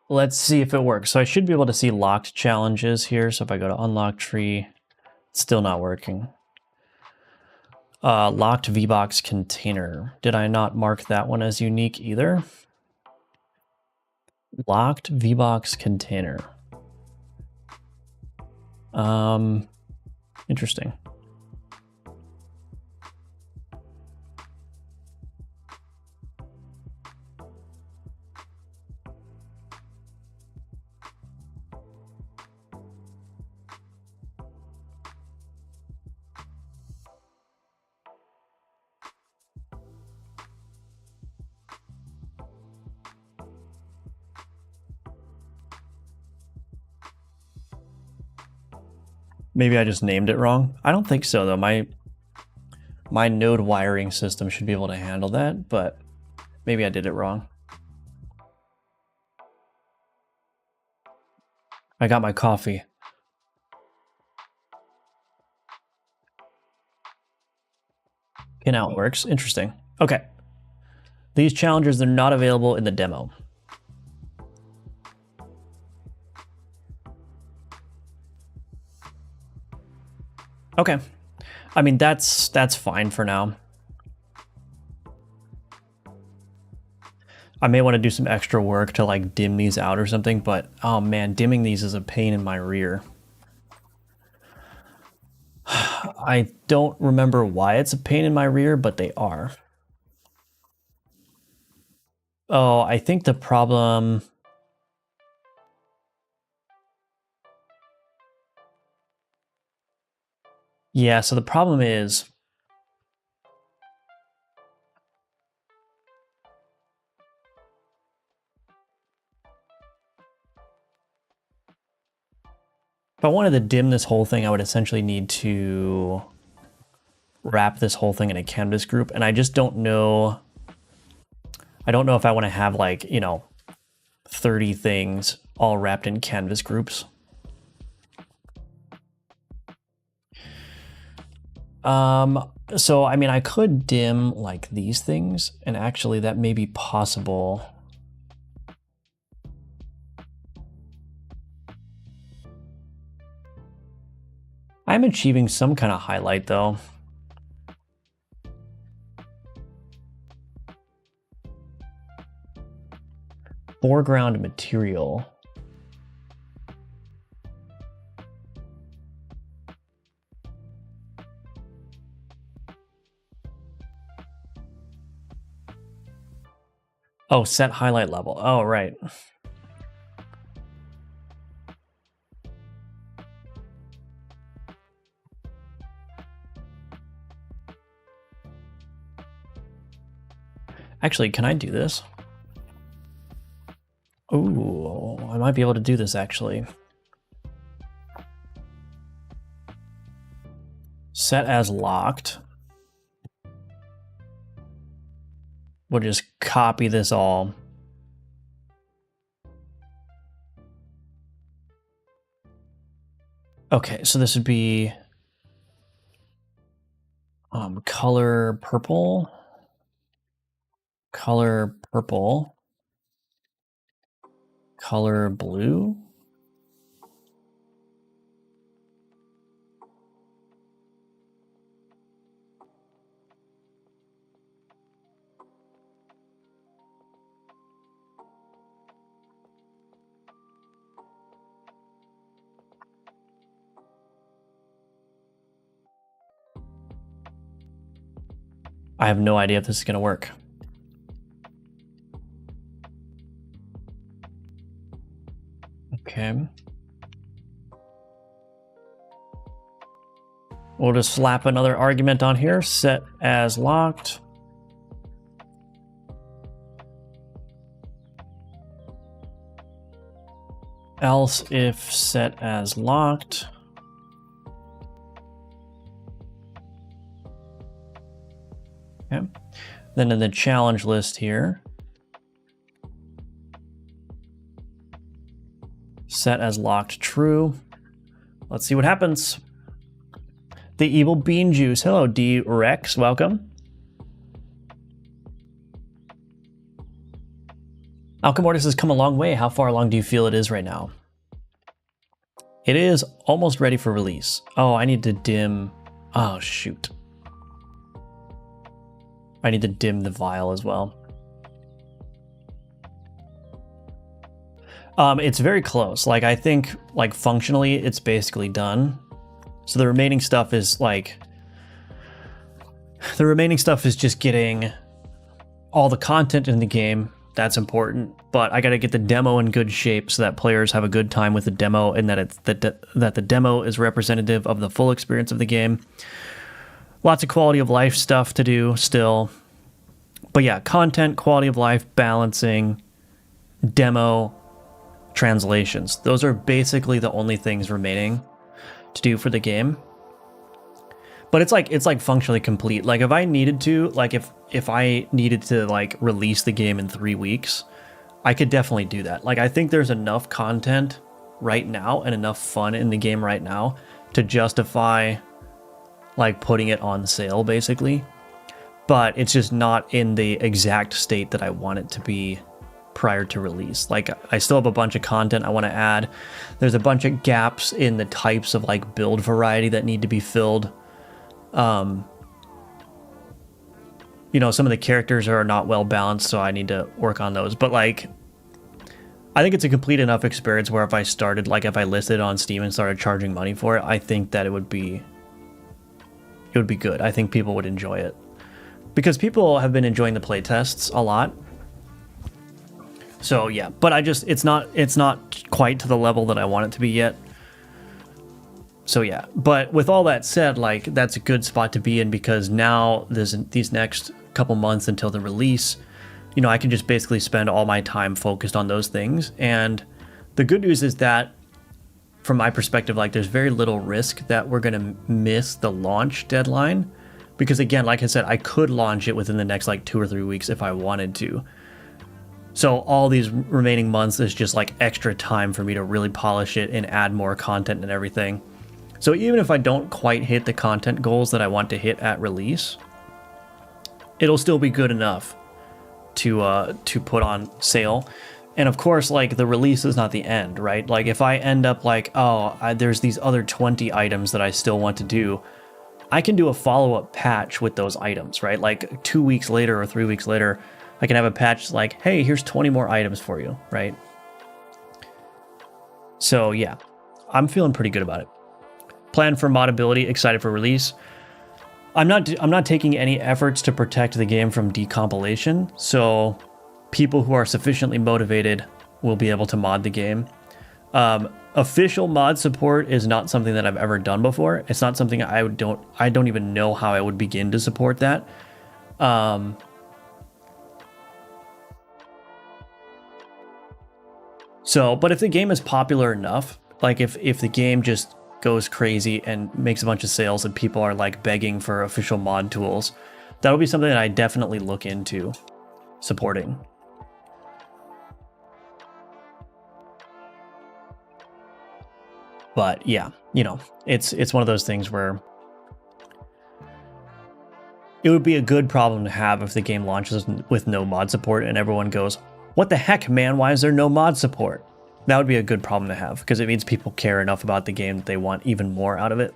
Let's see if it works. So I should be able to see locked challenges here. So if I go to unlock tree, it's still not working. Locked VBox container. Did I not mark that one as unique either? Locked VBox container. Interesting. Maybe I just named it wrong. I don't think so though. My node wiring system should be able to handle that, but maybe I did it wrong. I got my coffee. Okay, now it works. Interesting. Okay. These challenges are not available in the demo. Okay. I mean, that's fine for now. I may want to do some extra work to like dim these out or something, but oh man, dimming these is a pain in my rear. I don't remember why it's a pain in my rear, but they are. Oh, I think the problem... Yeah, so the problem is... If I wanted to dim this whole thing, I would essentially need to wrap this whole thing in a canvas group, and I just don't know... I don't know if I want to have like, you know, 30 things all wrapped in canvas groups. So, I mean, I could dim like these things, and actually that may be possible. I'm achieving some kind of highlight though. Foreground material. Oh, set highlight level. Oh, right. Actually, can I do this? Ooh, I might be able to do this actually. Set as locked. We'll just copy this all. Okay, so this would be color purple, color purple, color blue. I have no idea if this is going to work. Okay. We'll just slap another argument on here, set as locked. Else if set as locked. Okay. Then in the challenge list here, set as locked true. Let's see what happens. the evil bean juice. Hello, D Rex. Welcome. Alchemortis has come a long way. How far along do you feel it is right now? It is almost ready for release. Oh, I need to dim. Oh, shoot. I need to dim the vial as well. It's very close. Like, I think, like, functionally, it's basically done. So the remaining stuff is, like... The remaining stuff is just getting all the content in the game. That's important. But I gotta get the demo in good shape so that players have a good time with the demo and that it's that the demo is representative of the full experience of the game. Lots of quality of life stuff to do still. But yeah, content, quality of life, balancing, demo, translations. Those are basically the only things remaining to do for the game. But it's like functionally complete. Like if I needed to, like if I needed to like release the game in 3 weeks, I could definitely do that. Like I think there's enough content right now and enough fun in the game right now to justify like putting it on sale basically. But it's just not in the exact state that I want it to be prior to release. Like I still have a bunch of content I want to add. There's a bunch of gaps in the types of like build variety that need to be filled. You know, some of the characters are not well balanced, so I need to work on those. But like, I think it's a complete enough experience where if I started, like if I listed it on Steam and started charging money for it, I think that it would be good. I think people would enjoy it because people have been enjoying the playtests a lot. So yeah, but it's not quite to the level that I want it to be yet. So yeah, but with all that said, like that's a good spot to be in because now there's these next couple months until the release, you know, I can just basically spend all my time focused on those things. And the good news is that from my perspective, like there's very little risk that we're going to miss the launch deadline because again, like I said, I could launch it within the next like 2 or 3 weeks if I wanted to. So all these remaining months is just like extra time for me to really polish it and add more content and everything. So even if I don't quite hit the content goals that I want to hit at release, it'll still be good enough to put on sale. And of course, like the release is not the end, right? Like if I end up like, oh, there's these other 20 items that I still want to do, I can do a follow-up patch with those items, right? Like 2 weeks later or 3 weeks later, I can have a patch like, hey, here's 20 more items for you, right? So yeah, I'm feeling pretty good about it. Plan for modability, excited for release. I'm not taking any efforts to protect the game from decompilation, so people who are sufficiently motivated will be able to mod the game. Official mod support is not something that I've ever done before. It's not something I don't even know how I would begin to support that. So, but if the game is popular enough, like if the game just goes crazy and makes a bunch of sales and people are like begging for official mod tools, that'll be something that I definitely look into supporting. But yeah, you know, it's one of those things where it would be a good problem to have if the game launches with no mod support and everyone goes, what the heck, man, why is there no mod support? That would be a good problem to have because it means people care enough about the game that they want even more out of it.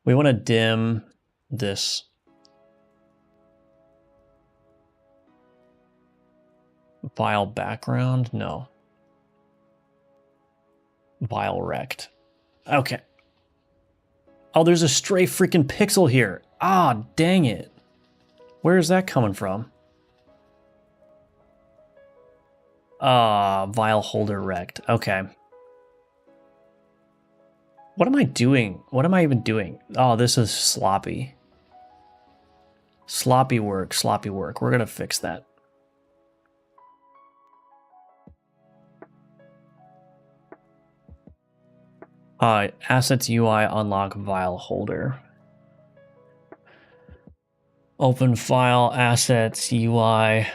We want to dim this vial background. No. Vial rect. Okay. Oh, there's a stray freaking pixel here. Ah, dang it. Where is that coming from? Ah, vial holder wrecked. Okay. What am I doing? What am I even doing? Oh, this is sloppy. Sloppy work, sloppy work. We're gonna fix that. Assets UI unlock vial holder. Open file, assets, UI,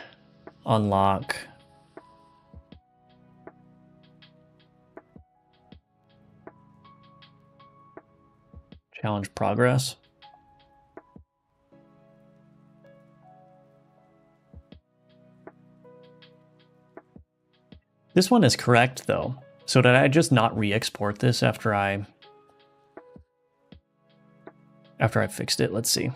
unlock. Challenge progress. This one is correct though. So did I just not re-export this after I fixed it? Let's see.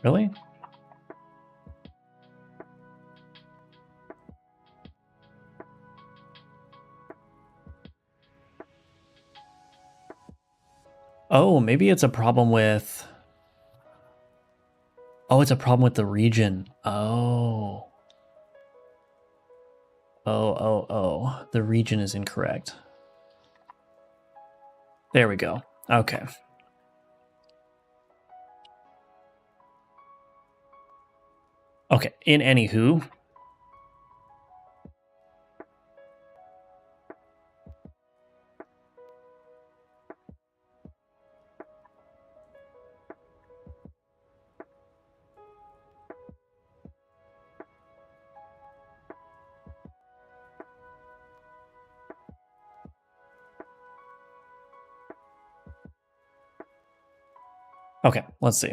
Really? Oh, maybe it's a problem with... Oh, it's a problem with the region. Oh. Oh. The region is incorrect. There we go. Okay. Okay, in anywho. Okay, let's see.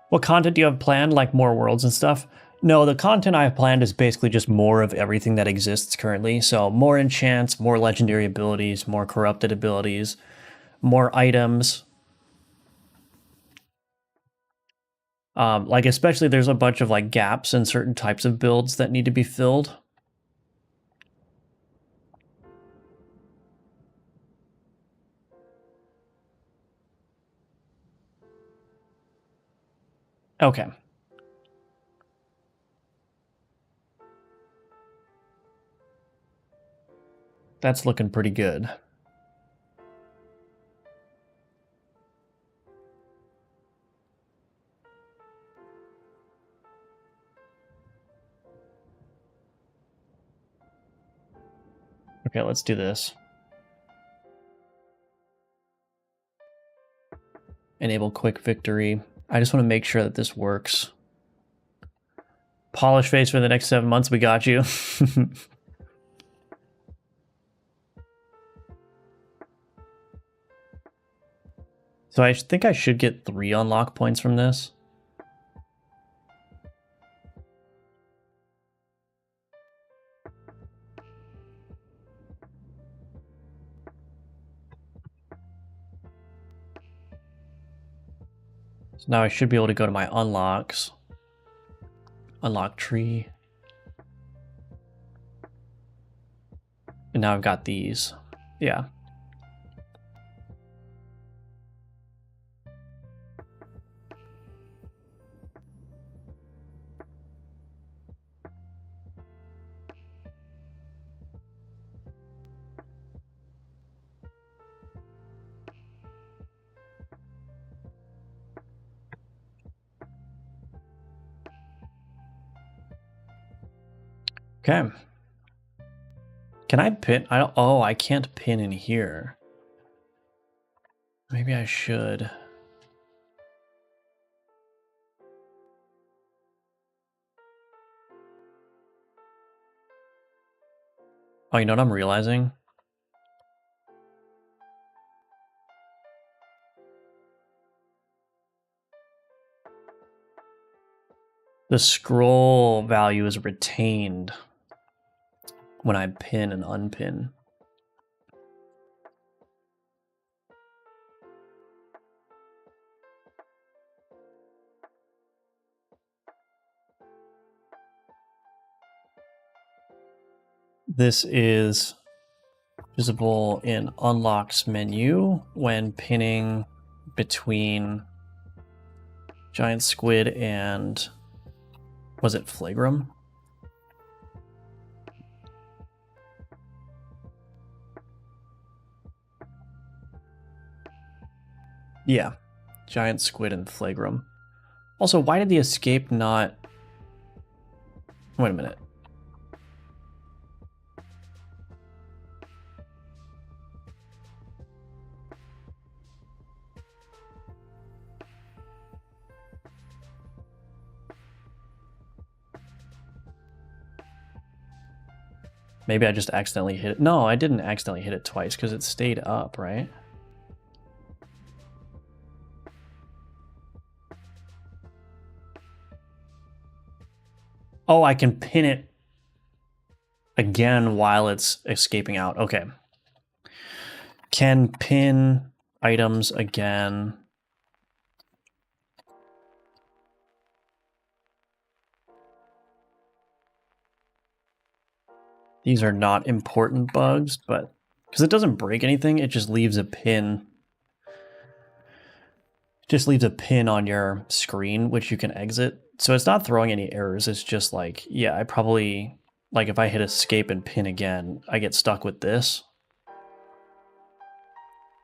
What content do you have planned, like more worlds and stuff? No, the content I have planned is basically just more of everything that exists currently. So more enchants, more legendary abilities, more corrupted abilities, more items. Like especially there's a bunch of like gaps in certain types of builds that need to be filled. Okay. That's looking pretty good. Okay, let's do this. Enable quick victory. I just want to make sure that this works. Polish face for the next 7 months. We got you. So I think I should get 3 unlock points from this. So now I should be able to go to my unlocks. Unlock tree. And now I've got these. Yeah. Okay. Can I pin? Oh, I can't pin in here. Maybe I should. Oh, you know what I'm realizing? The scroll value is retained when I pin and unpin. This is visible in unlocks menu when pinning between giant squid and, was it Flagram? Yeah, giant squid and flagrum. Also, why did the escape not... Wait a minute. Maybe I just accidentally hit it. No, I didn't accidentally hit it twice because it stayed up, right? Oh, I can pin it again while it's escaping out. Okay. Can pin items again. These are not important bugs, but because it doesn't break anything, it just leaves a pin. Just leaves a pin on your screen, which you can exit. So it's not throwing any errors. It's just like, yeah, I probably, like if I hit escape and pin again, I get stuck with this.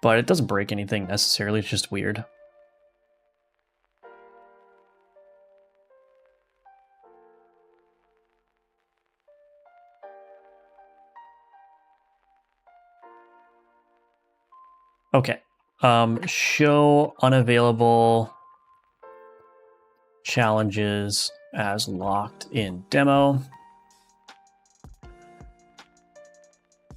But it doesn't break anything necessarily. It's just weird. Okay. Show unavailable challenges as locked in demo.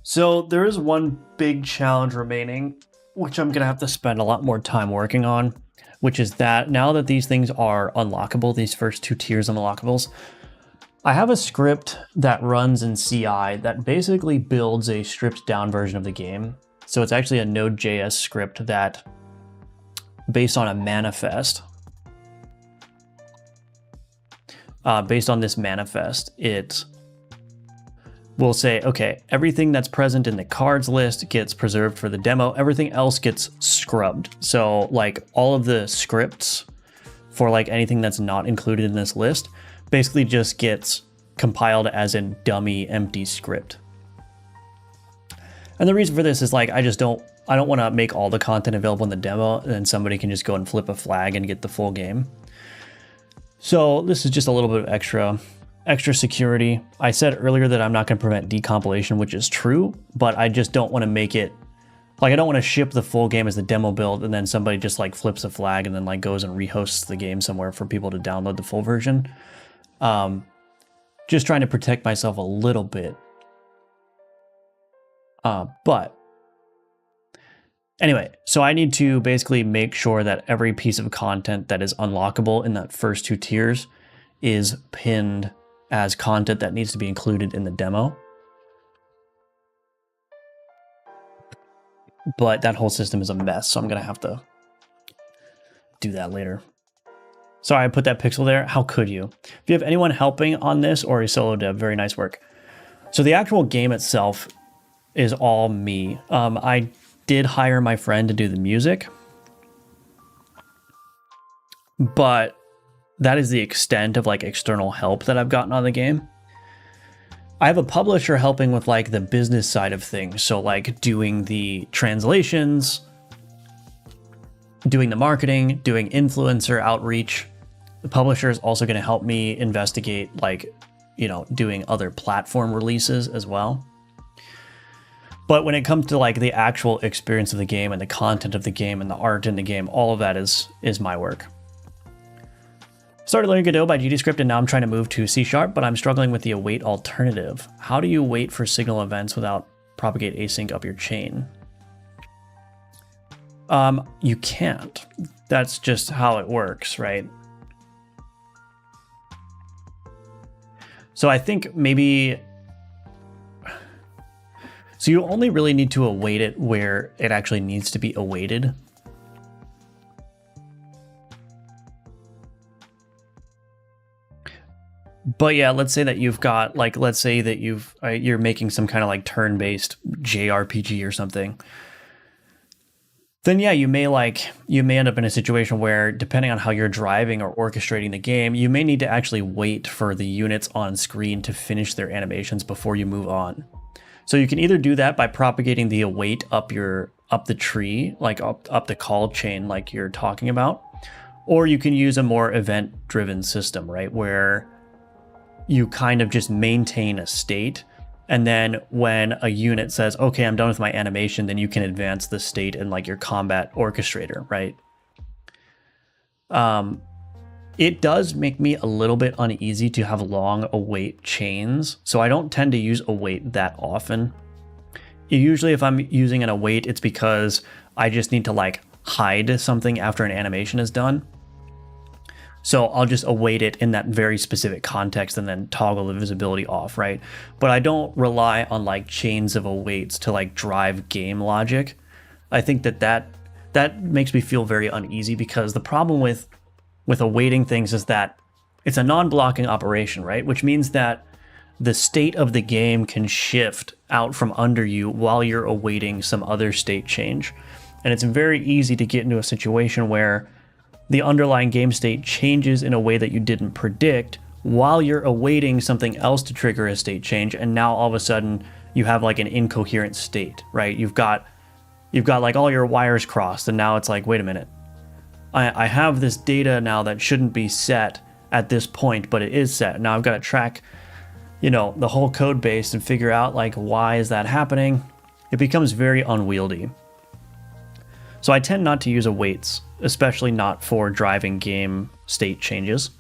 So there is one big challenge remaining, which I'm going to have to spend a lot more time working on, which is that now that these things are unlockable, these first 2 tiers unlockables, I have a script that runs in CI that basically builds a stripped down version of the game. So it's actually a Node.js script that, based on a manifest, based on this manifest, it will say, okay, everything that's present in the cards list gets preserved for the demo. Everything else gets scrubbed. So like all of the scripts for like anything that's not included in this list basically just gets compiled as a dummy empty script. And the reason for this is like, I don't want to make all the content available in the demo and then somebody can just go and flip a flag and get the full game. So this is just a little bit of extra security. I said earlier that I'm not going to prevent decompilation, which is true, but I just don't want to make it like, I don't want to ship the full game as the demo build and then somebody just like flips a flag and then like goes and rehosts the game somewhere for people to download the full version. Just trying to protect myself a little bit. But anyway, so I need to basically make sure that every piece of content that is unlockable in that first 2 tiers is pinned as content that needs to be included in the demo. But that whole system is a mess, so I'm going to have to do that later. Sorry, I put that pixel there. How could you? If you have anyone helping on this or a solo dev, very nice work. So the actual game itself is all me. I did hire my friend to do the music, but that is the extent of like external help that I've gotten on the game. I have a publisher helping with like the business side of things. So like doing the translations, doing the marketing, doing influencer outreach. The publisher is also going to help me investigate like, you know, doing other platform releases as well. But when it comes to like the actual experience of the game and the content of the game and the art in the game, all of that is my work. Started learning Godot by GDScript and now I'm trying to move to C#, but I'm struggling with the await alternative. How do you wait for signal events without propagate async up your chain? You can't. That's just how it works, right? So I think maybe... So you only really need to await it where it actually needs to be awaited. But yeah, let's say that you've got like, let's say that you're making some kind of like turn-based JRPG or something. Then yeah, you may end up in a situation where depending on how you're driving or orchestrating the game, you may need to actually wait for the units on screen to finish their animations before you move on. So you can either do that by propagating the await up your up the tree, like up the call chain like you're talking about. Or you can use a more event-driven system, right? Where you kind of just maintain a state, and then when a unit says, okay, I'm done with my animation, then you can advance the state in like your combat orchestrator, right? It does make me a little bit uneasy to have long await chains, so I don't tend to use await that often. Usually if I'm using an await, it's because I just need to like hide something after an animation is done. So I'll just await it in that very specific context and then toggle the visibility off, right? But I don't rely on like chains of awaits to like drive game logic. I think that makes me feel very uneasy, because the problem with awaiting things is that it's a non-blocking operation, right? Which means that the state of the game can shift out from under you while you're awaiting some other state change. And it's very easy to get into a situation where the underlying game state changes in a way that you didn't predict while you're awaiting something else to trigger a state change, and now all of a sudden you have like an incoherent state, right? You've got like all your wires crossed, and now it's like, wait a minute. I have this data now that shouldn't be set at this point, but it is set. Now I've got to track, the whole code base and figure out like, why is that happening? It becomes very unwieldy. So I tend not to use awaits, especially not for driving game state changes.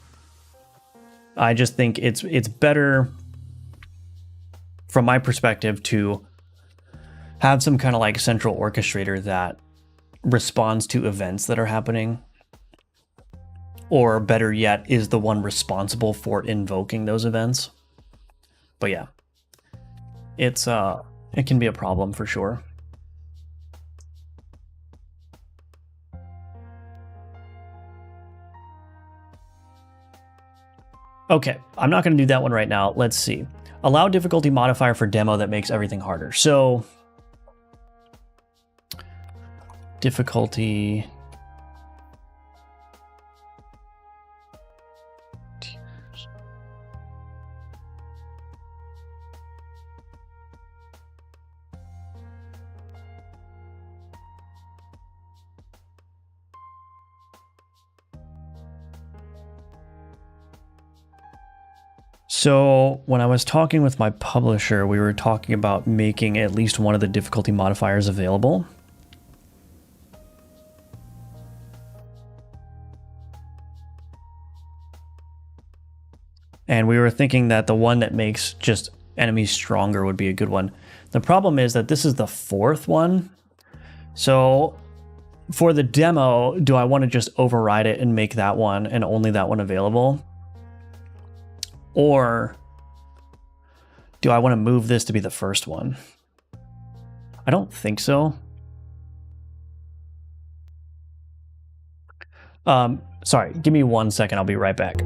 I just think it's better from my perspective to have some kind of like central orchestrator that responds to events that are happening, or better yet, is the one responsible for invoking those events. But yeah, it can be a problem for sure. Okay, I'm not going to do that one right now. Let's see. Allow difficulty modifier for demo that makes everything harder. So difficulty. So when I was talking with my publisher, we were talking about making at least one of the difficulty modifiers available. And we were thinking that the one that makes just enemies stronger would be a good one. The problem is that this is the fourth one. So for the demo, do I want to just override it and make that one and only that one available? Or do I want to move this to be the first one? I don't think so. Sorry, give me 1 second. I'll be right back.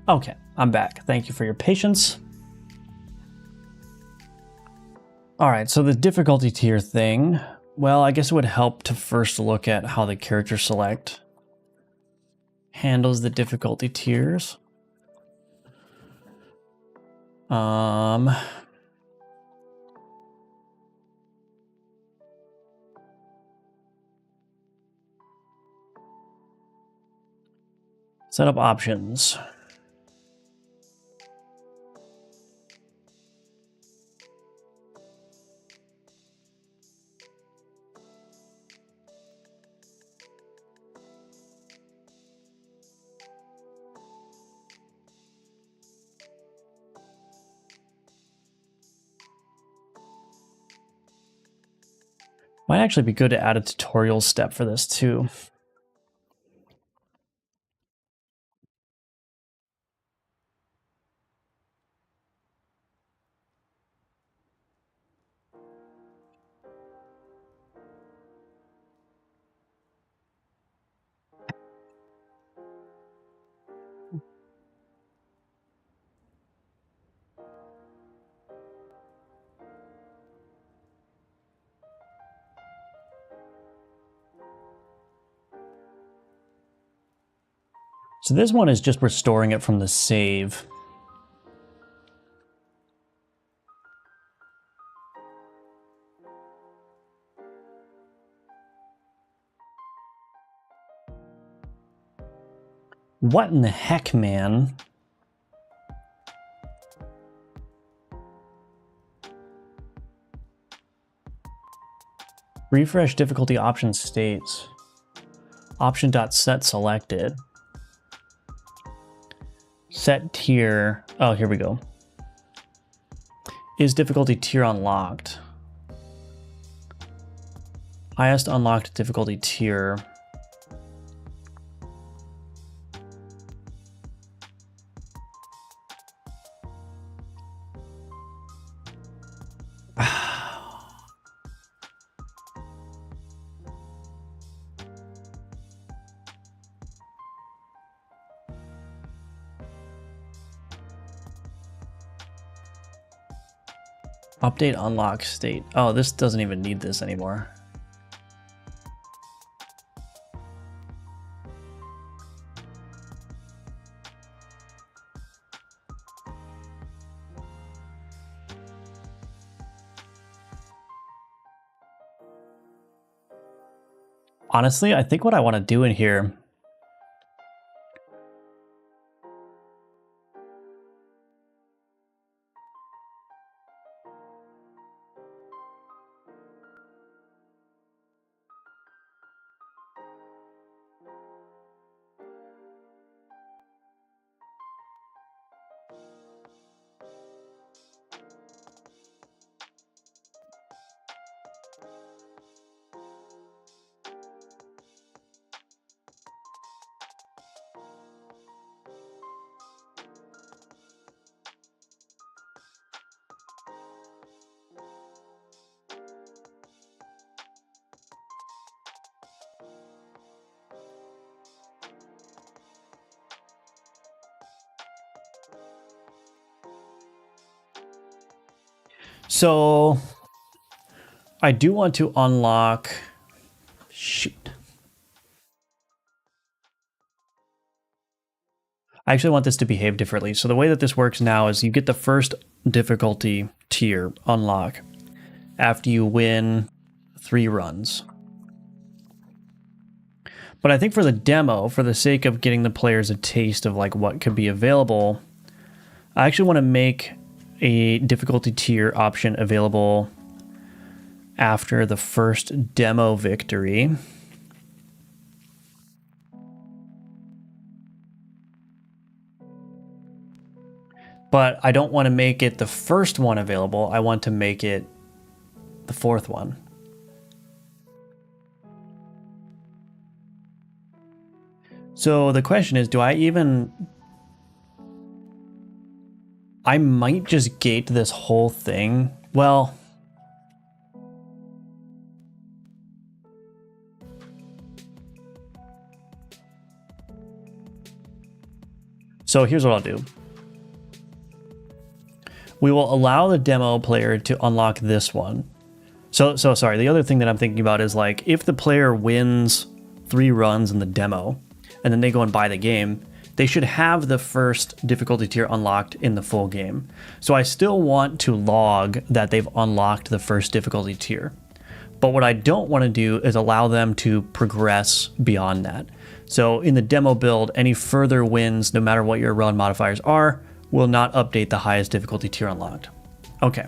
Okay, I'm back. Thank you for your patience. All right, so the difficulty tier thing, well, I guess it would help to first look at how the character select handles the difficulty tiers. Setup options. Might actually be good to add a tutorial step for this too. So this one is just restoring it from the save. What in the heck, man? Refresh difficulty option states. Option.set selected. Set tier. Oh, here we go. Is difficulty tier unlocked? Highest unlocked difficulty tier. Update unlock state. Oh, this doesn't even need this anymore. Honestly, I think what I want to do in here So I do want to unlock, shoot. I actually want this to behave differently. So the way that this works now is you get the first difficulty tier unlock after you win 3 runs. But I think for the demo, for the sake of getting the players a taste of like what could be available, I actually want to make a difficulty tier option available after the first demo victory. But I don't want to make it the first one available. I want to make it the 4th one. So the question is, do I even... I might just gate this whole thing. Well... So here's what I'll do. We will allow the demo player to unlock this one. So sorry, the other thing that I'm thinking about is like if the player wins 3 runs in the demo and then they go and buy the game, they should have the first difficulty tier unlocked in the full game. So I still want to log that they've unlocked the first difficulty tier. But what I don't want to do is allow them to progress beyond that. So in the demo build, any further wins, no matter what your run modifiers are, will not update the highest difficulty tier unlocked. Okay.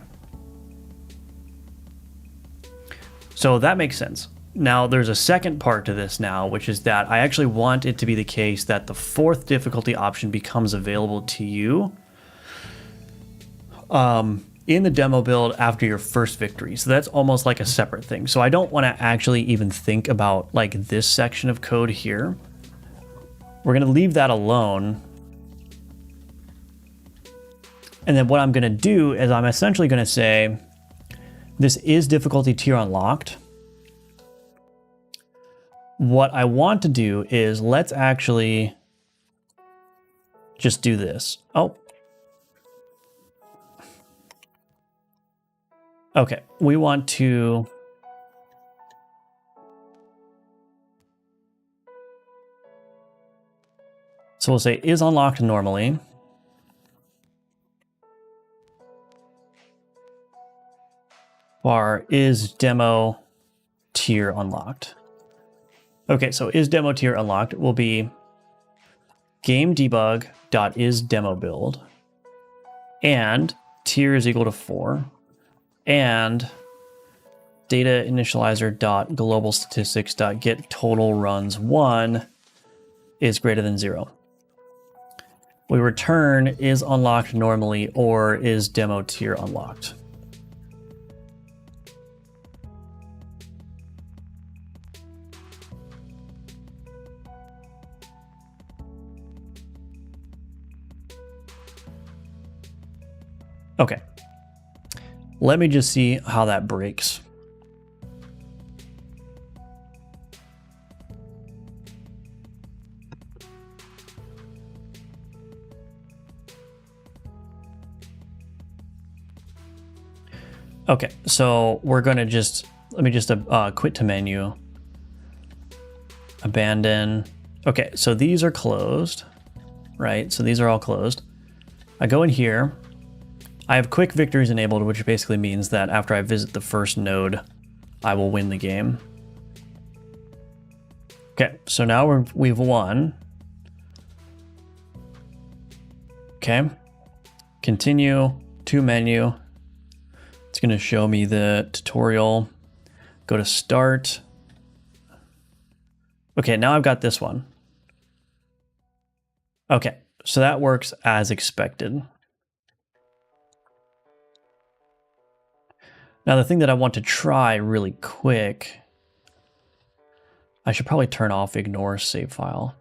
So that makes sense. Now there's a second part to this now, which is that I actually want it to be the case that the 4th difficulty option becomes available to you in the demo build after your first victory. So that's almost like a separate thing. So I don't want to actually even think about like this section of code here. We're going to leave that alone. And then what I'm going to do is I'm essentially going to say, this is difficulty tier unlocked. What I want to do is let's actually just do this. Oh. Okay, we want to so we'll say is unlocked normally. Bar is demo tier unlocked. Okay, so is demo tier unlocked will be game debug dot is demo build and tier is equal to 4 and data initializer dot global statistics dot get total runs 1 is greater than 0. We return is unlocked normally or is demo tier unlocked. Okay, let me just see how that breaks. Okay, so we're gonna let me just quit to menu, abandon. Okay, so these are closed, right? So these are all closed. I go in here. I have quick victories enabled, which basically means that after I visit the first node, I will win the game. Okay, so now we've won. Okay, continue to menu. It's going to show me the tutorial. Go to start. Okay, now I've got this one. Okay, so that works as expected. Now the thing that I want to try really quick, I should probably turn off ignore save file.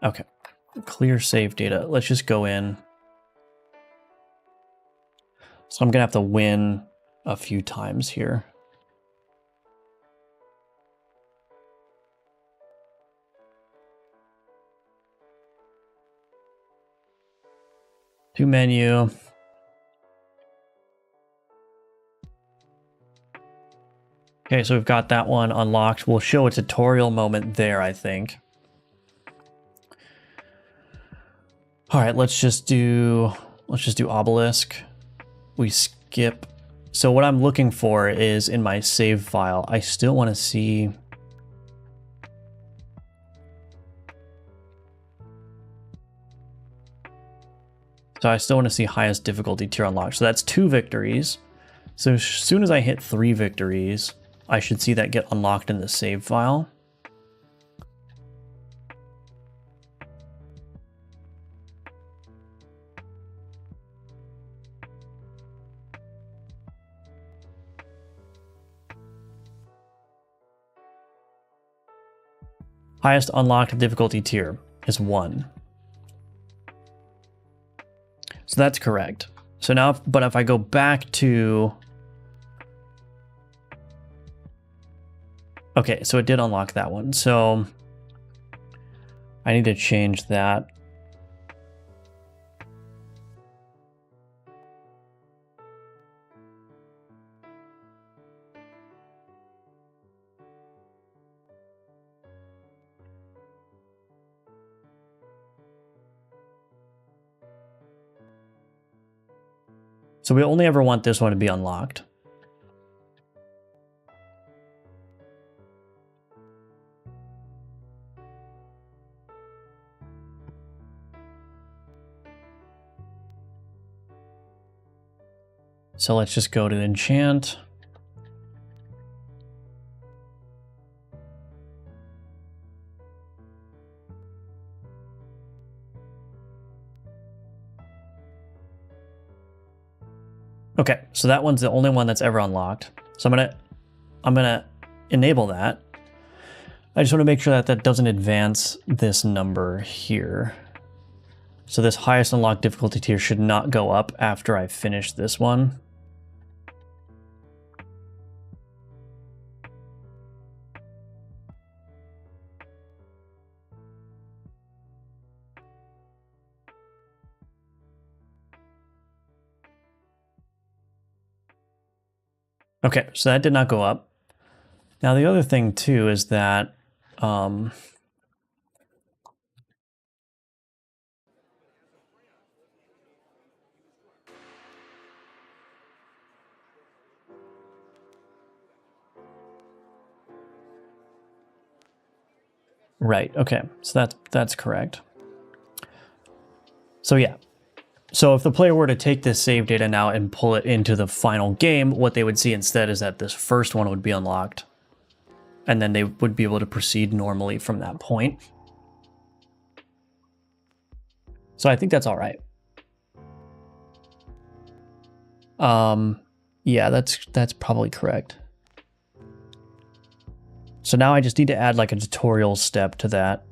Okay, clear save data. Let's just go in. So I'm gonna have to win a few times here. To menu. Okay, so we've got that one unlocked. We'll show a tutorial moment there, I think. All right, let's just do obelisk. We skip. So what I'm looking for is in my save file. I still want to see. So I still want to see highest difficulty tier unlocked. So that's 2 victories. So as soon as I hit 3 victories, I should see that get unlocked in the save file. Highest unlocked difficulty tier is 1. So that's correct. So now, but if I go back to, okay, so it did unlock that one. So I need to change that. So we only ever want this one to be unlocked. So let's just go to enchant. Okay, so that one's the only one that's ever unlocked. So I'm gonna enable that. I just want to make sure that that doesn't advance this number here. So this highest unlocked difficulty tier should not go up after I finish this one. Okay, so that did not go up. Now the other thing too is that right, okay, so that's correct. So yeah, so if the player were to take this save data now and pull it into the final game, what they would see instead is that this first one would be unlocked, and then they would be able to proceed normally from that point. So I think that's all right. Yeah, that's probably correct. So now I just need to add like a tutorial step to that.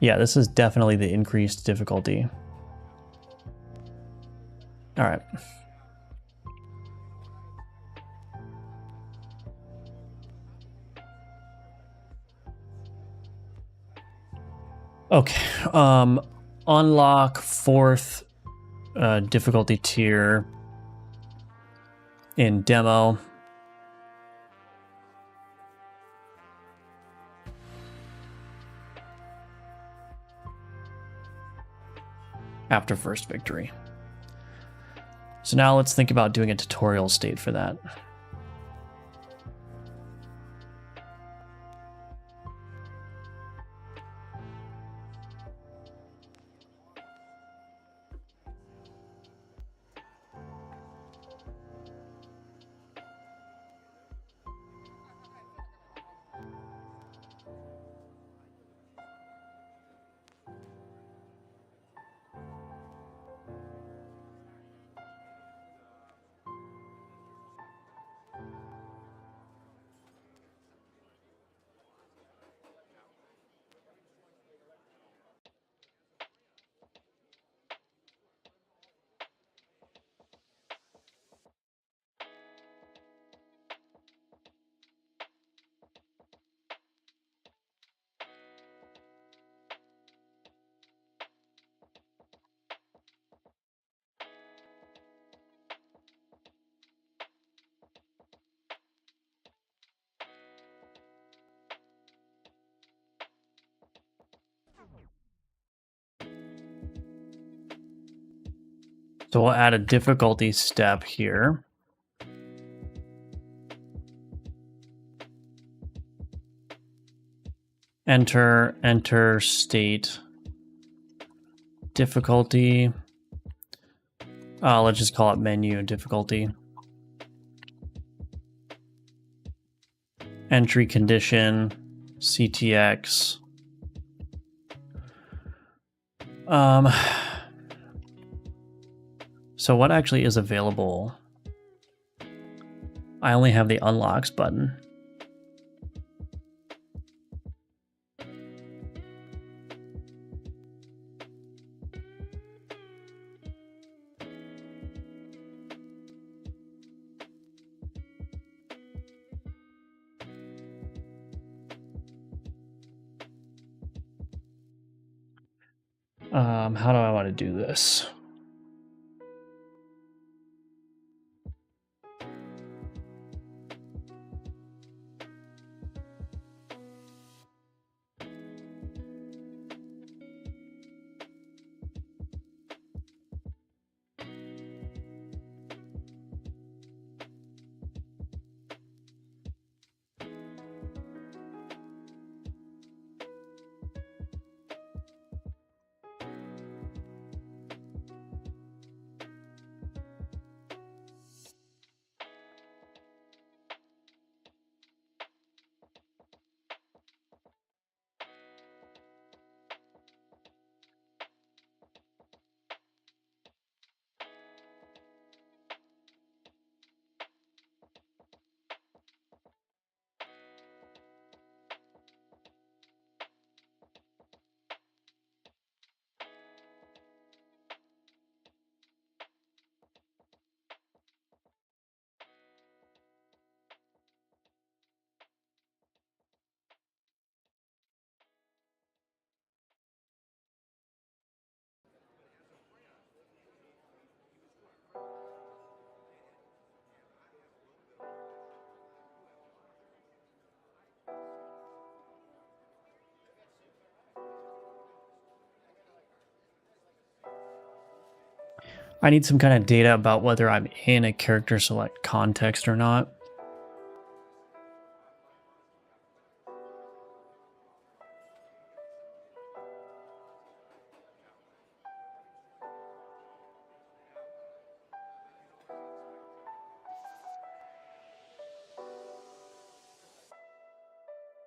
Yeah, this is definitely the increased difficulty. All right. Okay, unlock 4th difficulty tier in demo. After first victory. So now let's think about doing a tutorial state for that. So we'll add a difficulty step here. Enter state difficulty. Let's just call it menu difficulty. Entry condition, CTX. So what actually is available? I only have the unlocks button. How do I want to do this? I need some kind of data about whether I'm in a character select context or not.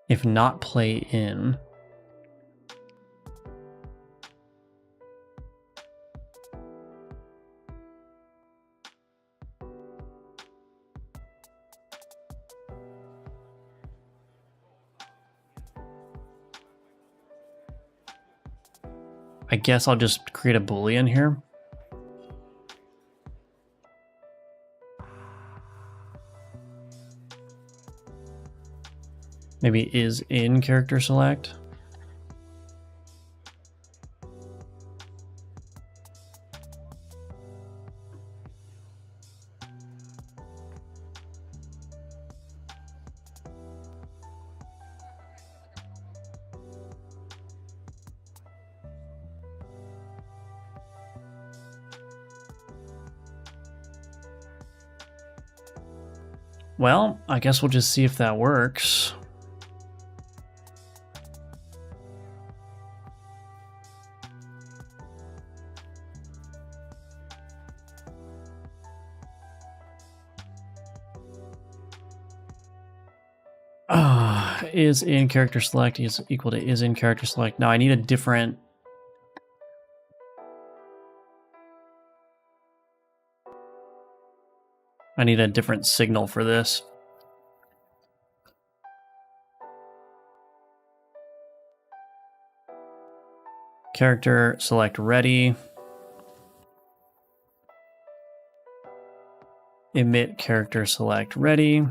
If not, play in. I guess I'll just create a Boolean here. Maybe is in character select. Well, I guess we'll just see if that works. Is in character select is equal to is in character select. Now I need a different. I need a different signal for this. Character select ready. Emit character select ready.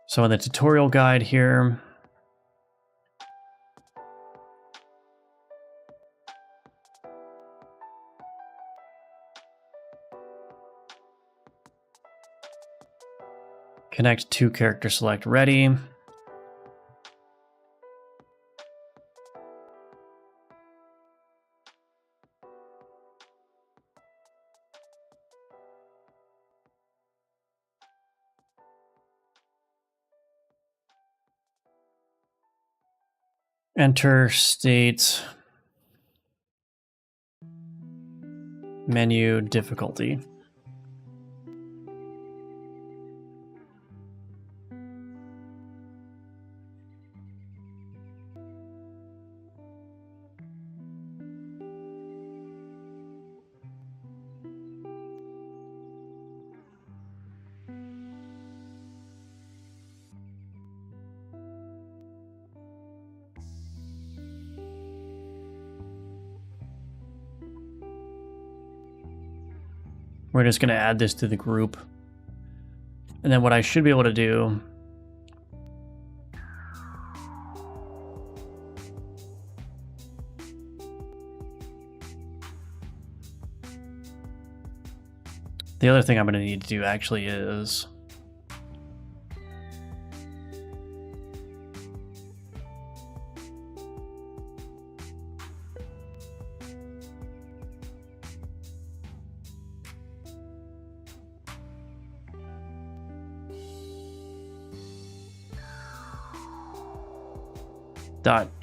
So in the tutorial guide here, connect to character select ready. Enter state menu difficulty. We're just going to add this to the group And then what I should be able to do the other thing I'm going to need to do actually is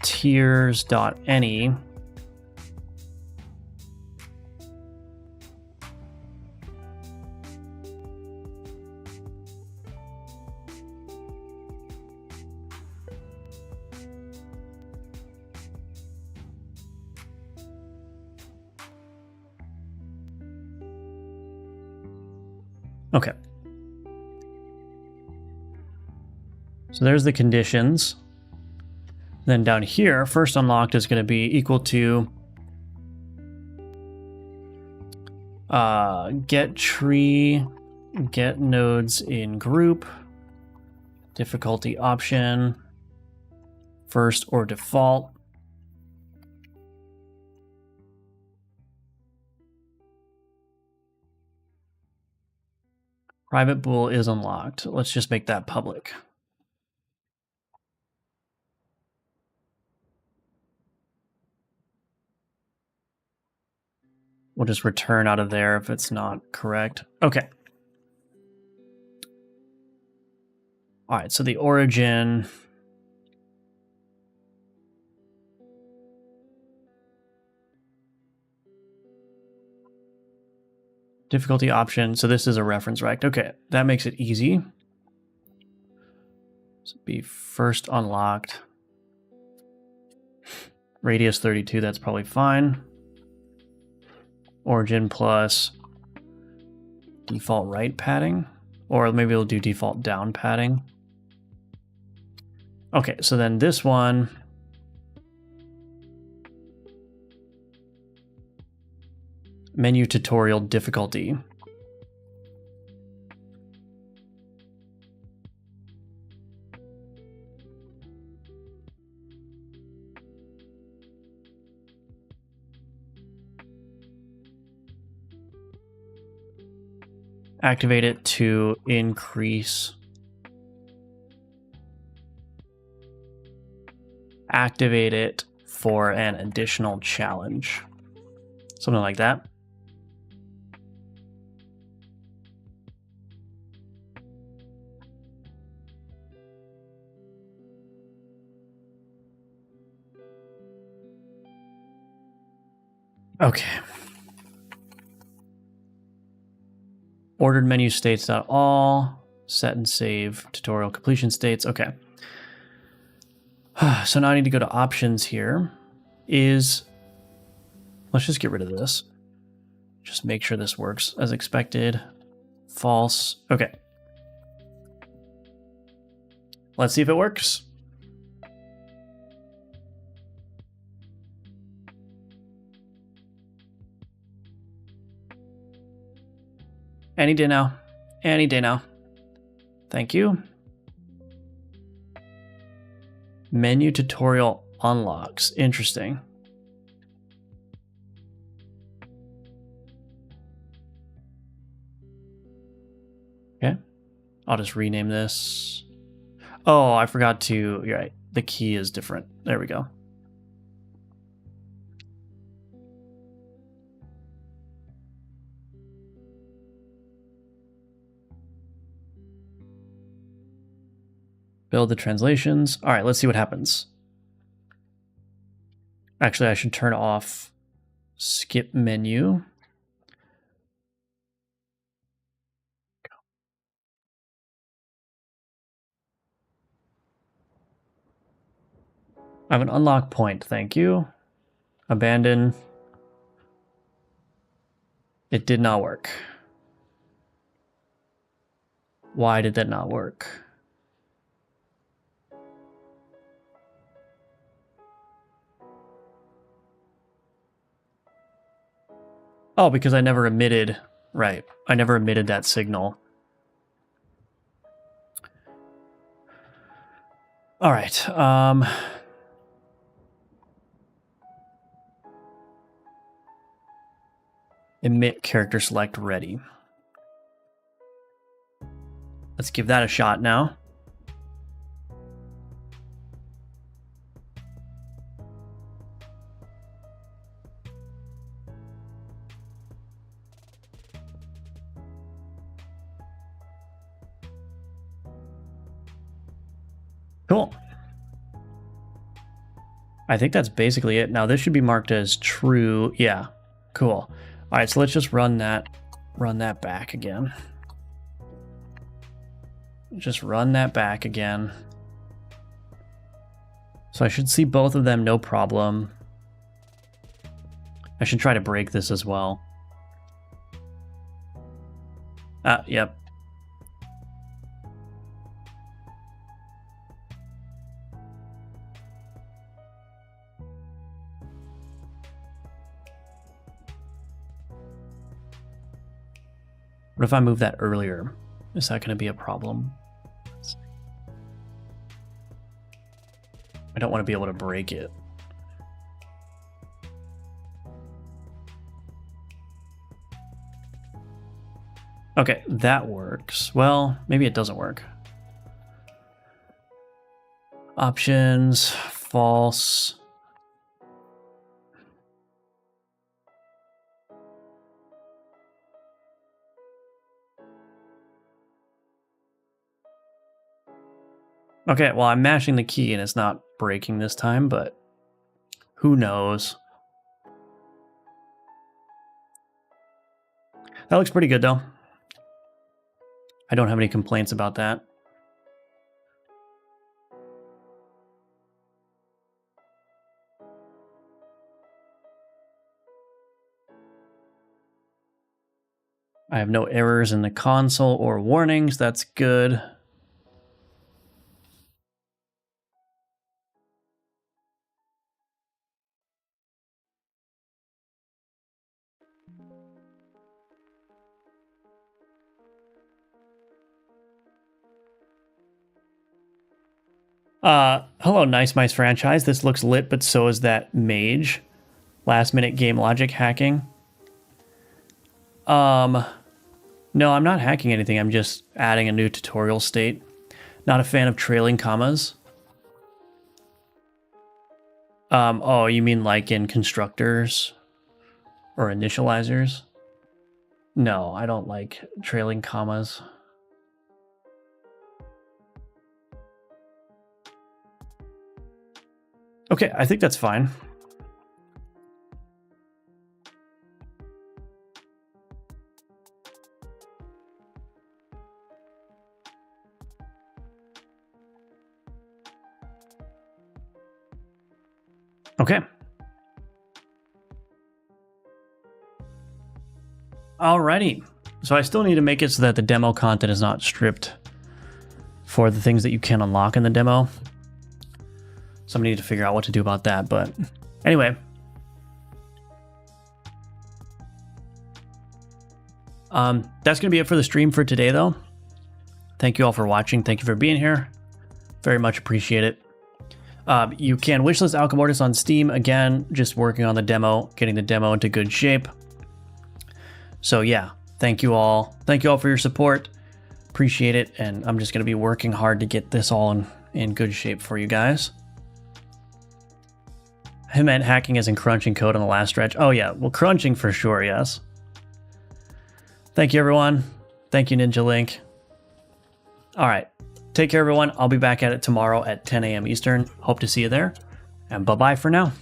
.tiers.any. Okay. So there's the conditions. Then down here, first unlocked is going to be equal to get tree, get nodes in group, difficulty option, first or default. Private bool is unlocked. Let's just make that public. We'll just return out of there if it's not correct. Okay. All right, so the origin. Difficulty option. So this is a reference rect. Okay, that makes it easy. So be first unlocked. Radius 32, that's probably fine. Origin plus default right padding, or maybe we'll do default down padding. Okay, so then this one, menu tutorial difficulty. Activate it to increase. Activate it for an additional challenge. Something like that. Okay. Ordered menu states.all, set and save tutorial completion states. Okay. So now I need to go to options here. Let's just get rid of this. Just make sure this works as expected. False. Okay. Let's see if it works. Any day now. Any day now. Thank you. Menu tutorial unlocks. Interesting. Okay. I'll just rename this. Oh, I forgot to. You're right. The key is different. There we go. Build the translations. All right, let's see what happens. Actually, I should turn off skip menu. I have an unlock point. Thank you. Abandon. It did not work. Why did that not work? Oh, because I never emitted. Right. I never emitted that signal. All right. Emit character select ready. Let's give that a shot now. Cool. I think that's basically it. Now this should be marked as true. Yeah, cool. All right, so let's just run that back again. Just run that back again. So I should see both of them, no problem. I should try to break this as well. Yep. What if I move that earlier? Is that going to be a problem? I don't want to be able to break it. Okay, that works. Well, maybe it doesn't work. Options, false. Okay, well, I'm mashing the key and it's not breaking this time, but who knows? That looks pretty good, though. I don't have any complaints about that. I have no errors in the console or warnings. That's good. Hello, Nice Mice franchise. This looks lit, but so is that mage. Last minute game logic hacking. No, I'm not hacking anything. I'm just adding a new tutorial state. Not a fan of trailing commas. Oh, you mean like in constructors or initializers? No, I don't like trailing commas. Okay, I think that's fine. Okay. Alrighty. So I still need to make it so that the demo content is not stripped for the things that you can unlock in the demo. So I'm gonna need to figure out what to do about that. But anyway. That's gonna be it for the stream for today, though. Thank you all for watching. Thank you for being here. Very much appreciate it. You can wishlist Alchemy Mortis on Steam. Again, just working on the demo, getting the demo into good shape. So yeah, thank you all. Thank you all for your support. Appreciate it. And I'm just going to be working hard to get this all in good shape for you guys. I meant hacking as in crunching code on the last stretch. Oh yeah, well, crunching for sure, yes. Thank you, everyone. Thank you, Ninja Link. All right. Take care, everyone. I'll be back at it tomorrow at 10 a.m. Eastern. Hope to see you there. And bye-bye for now.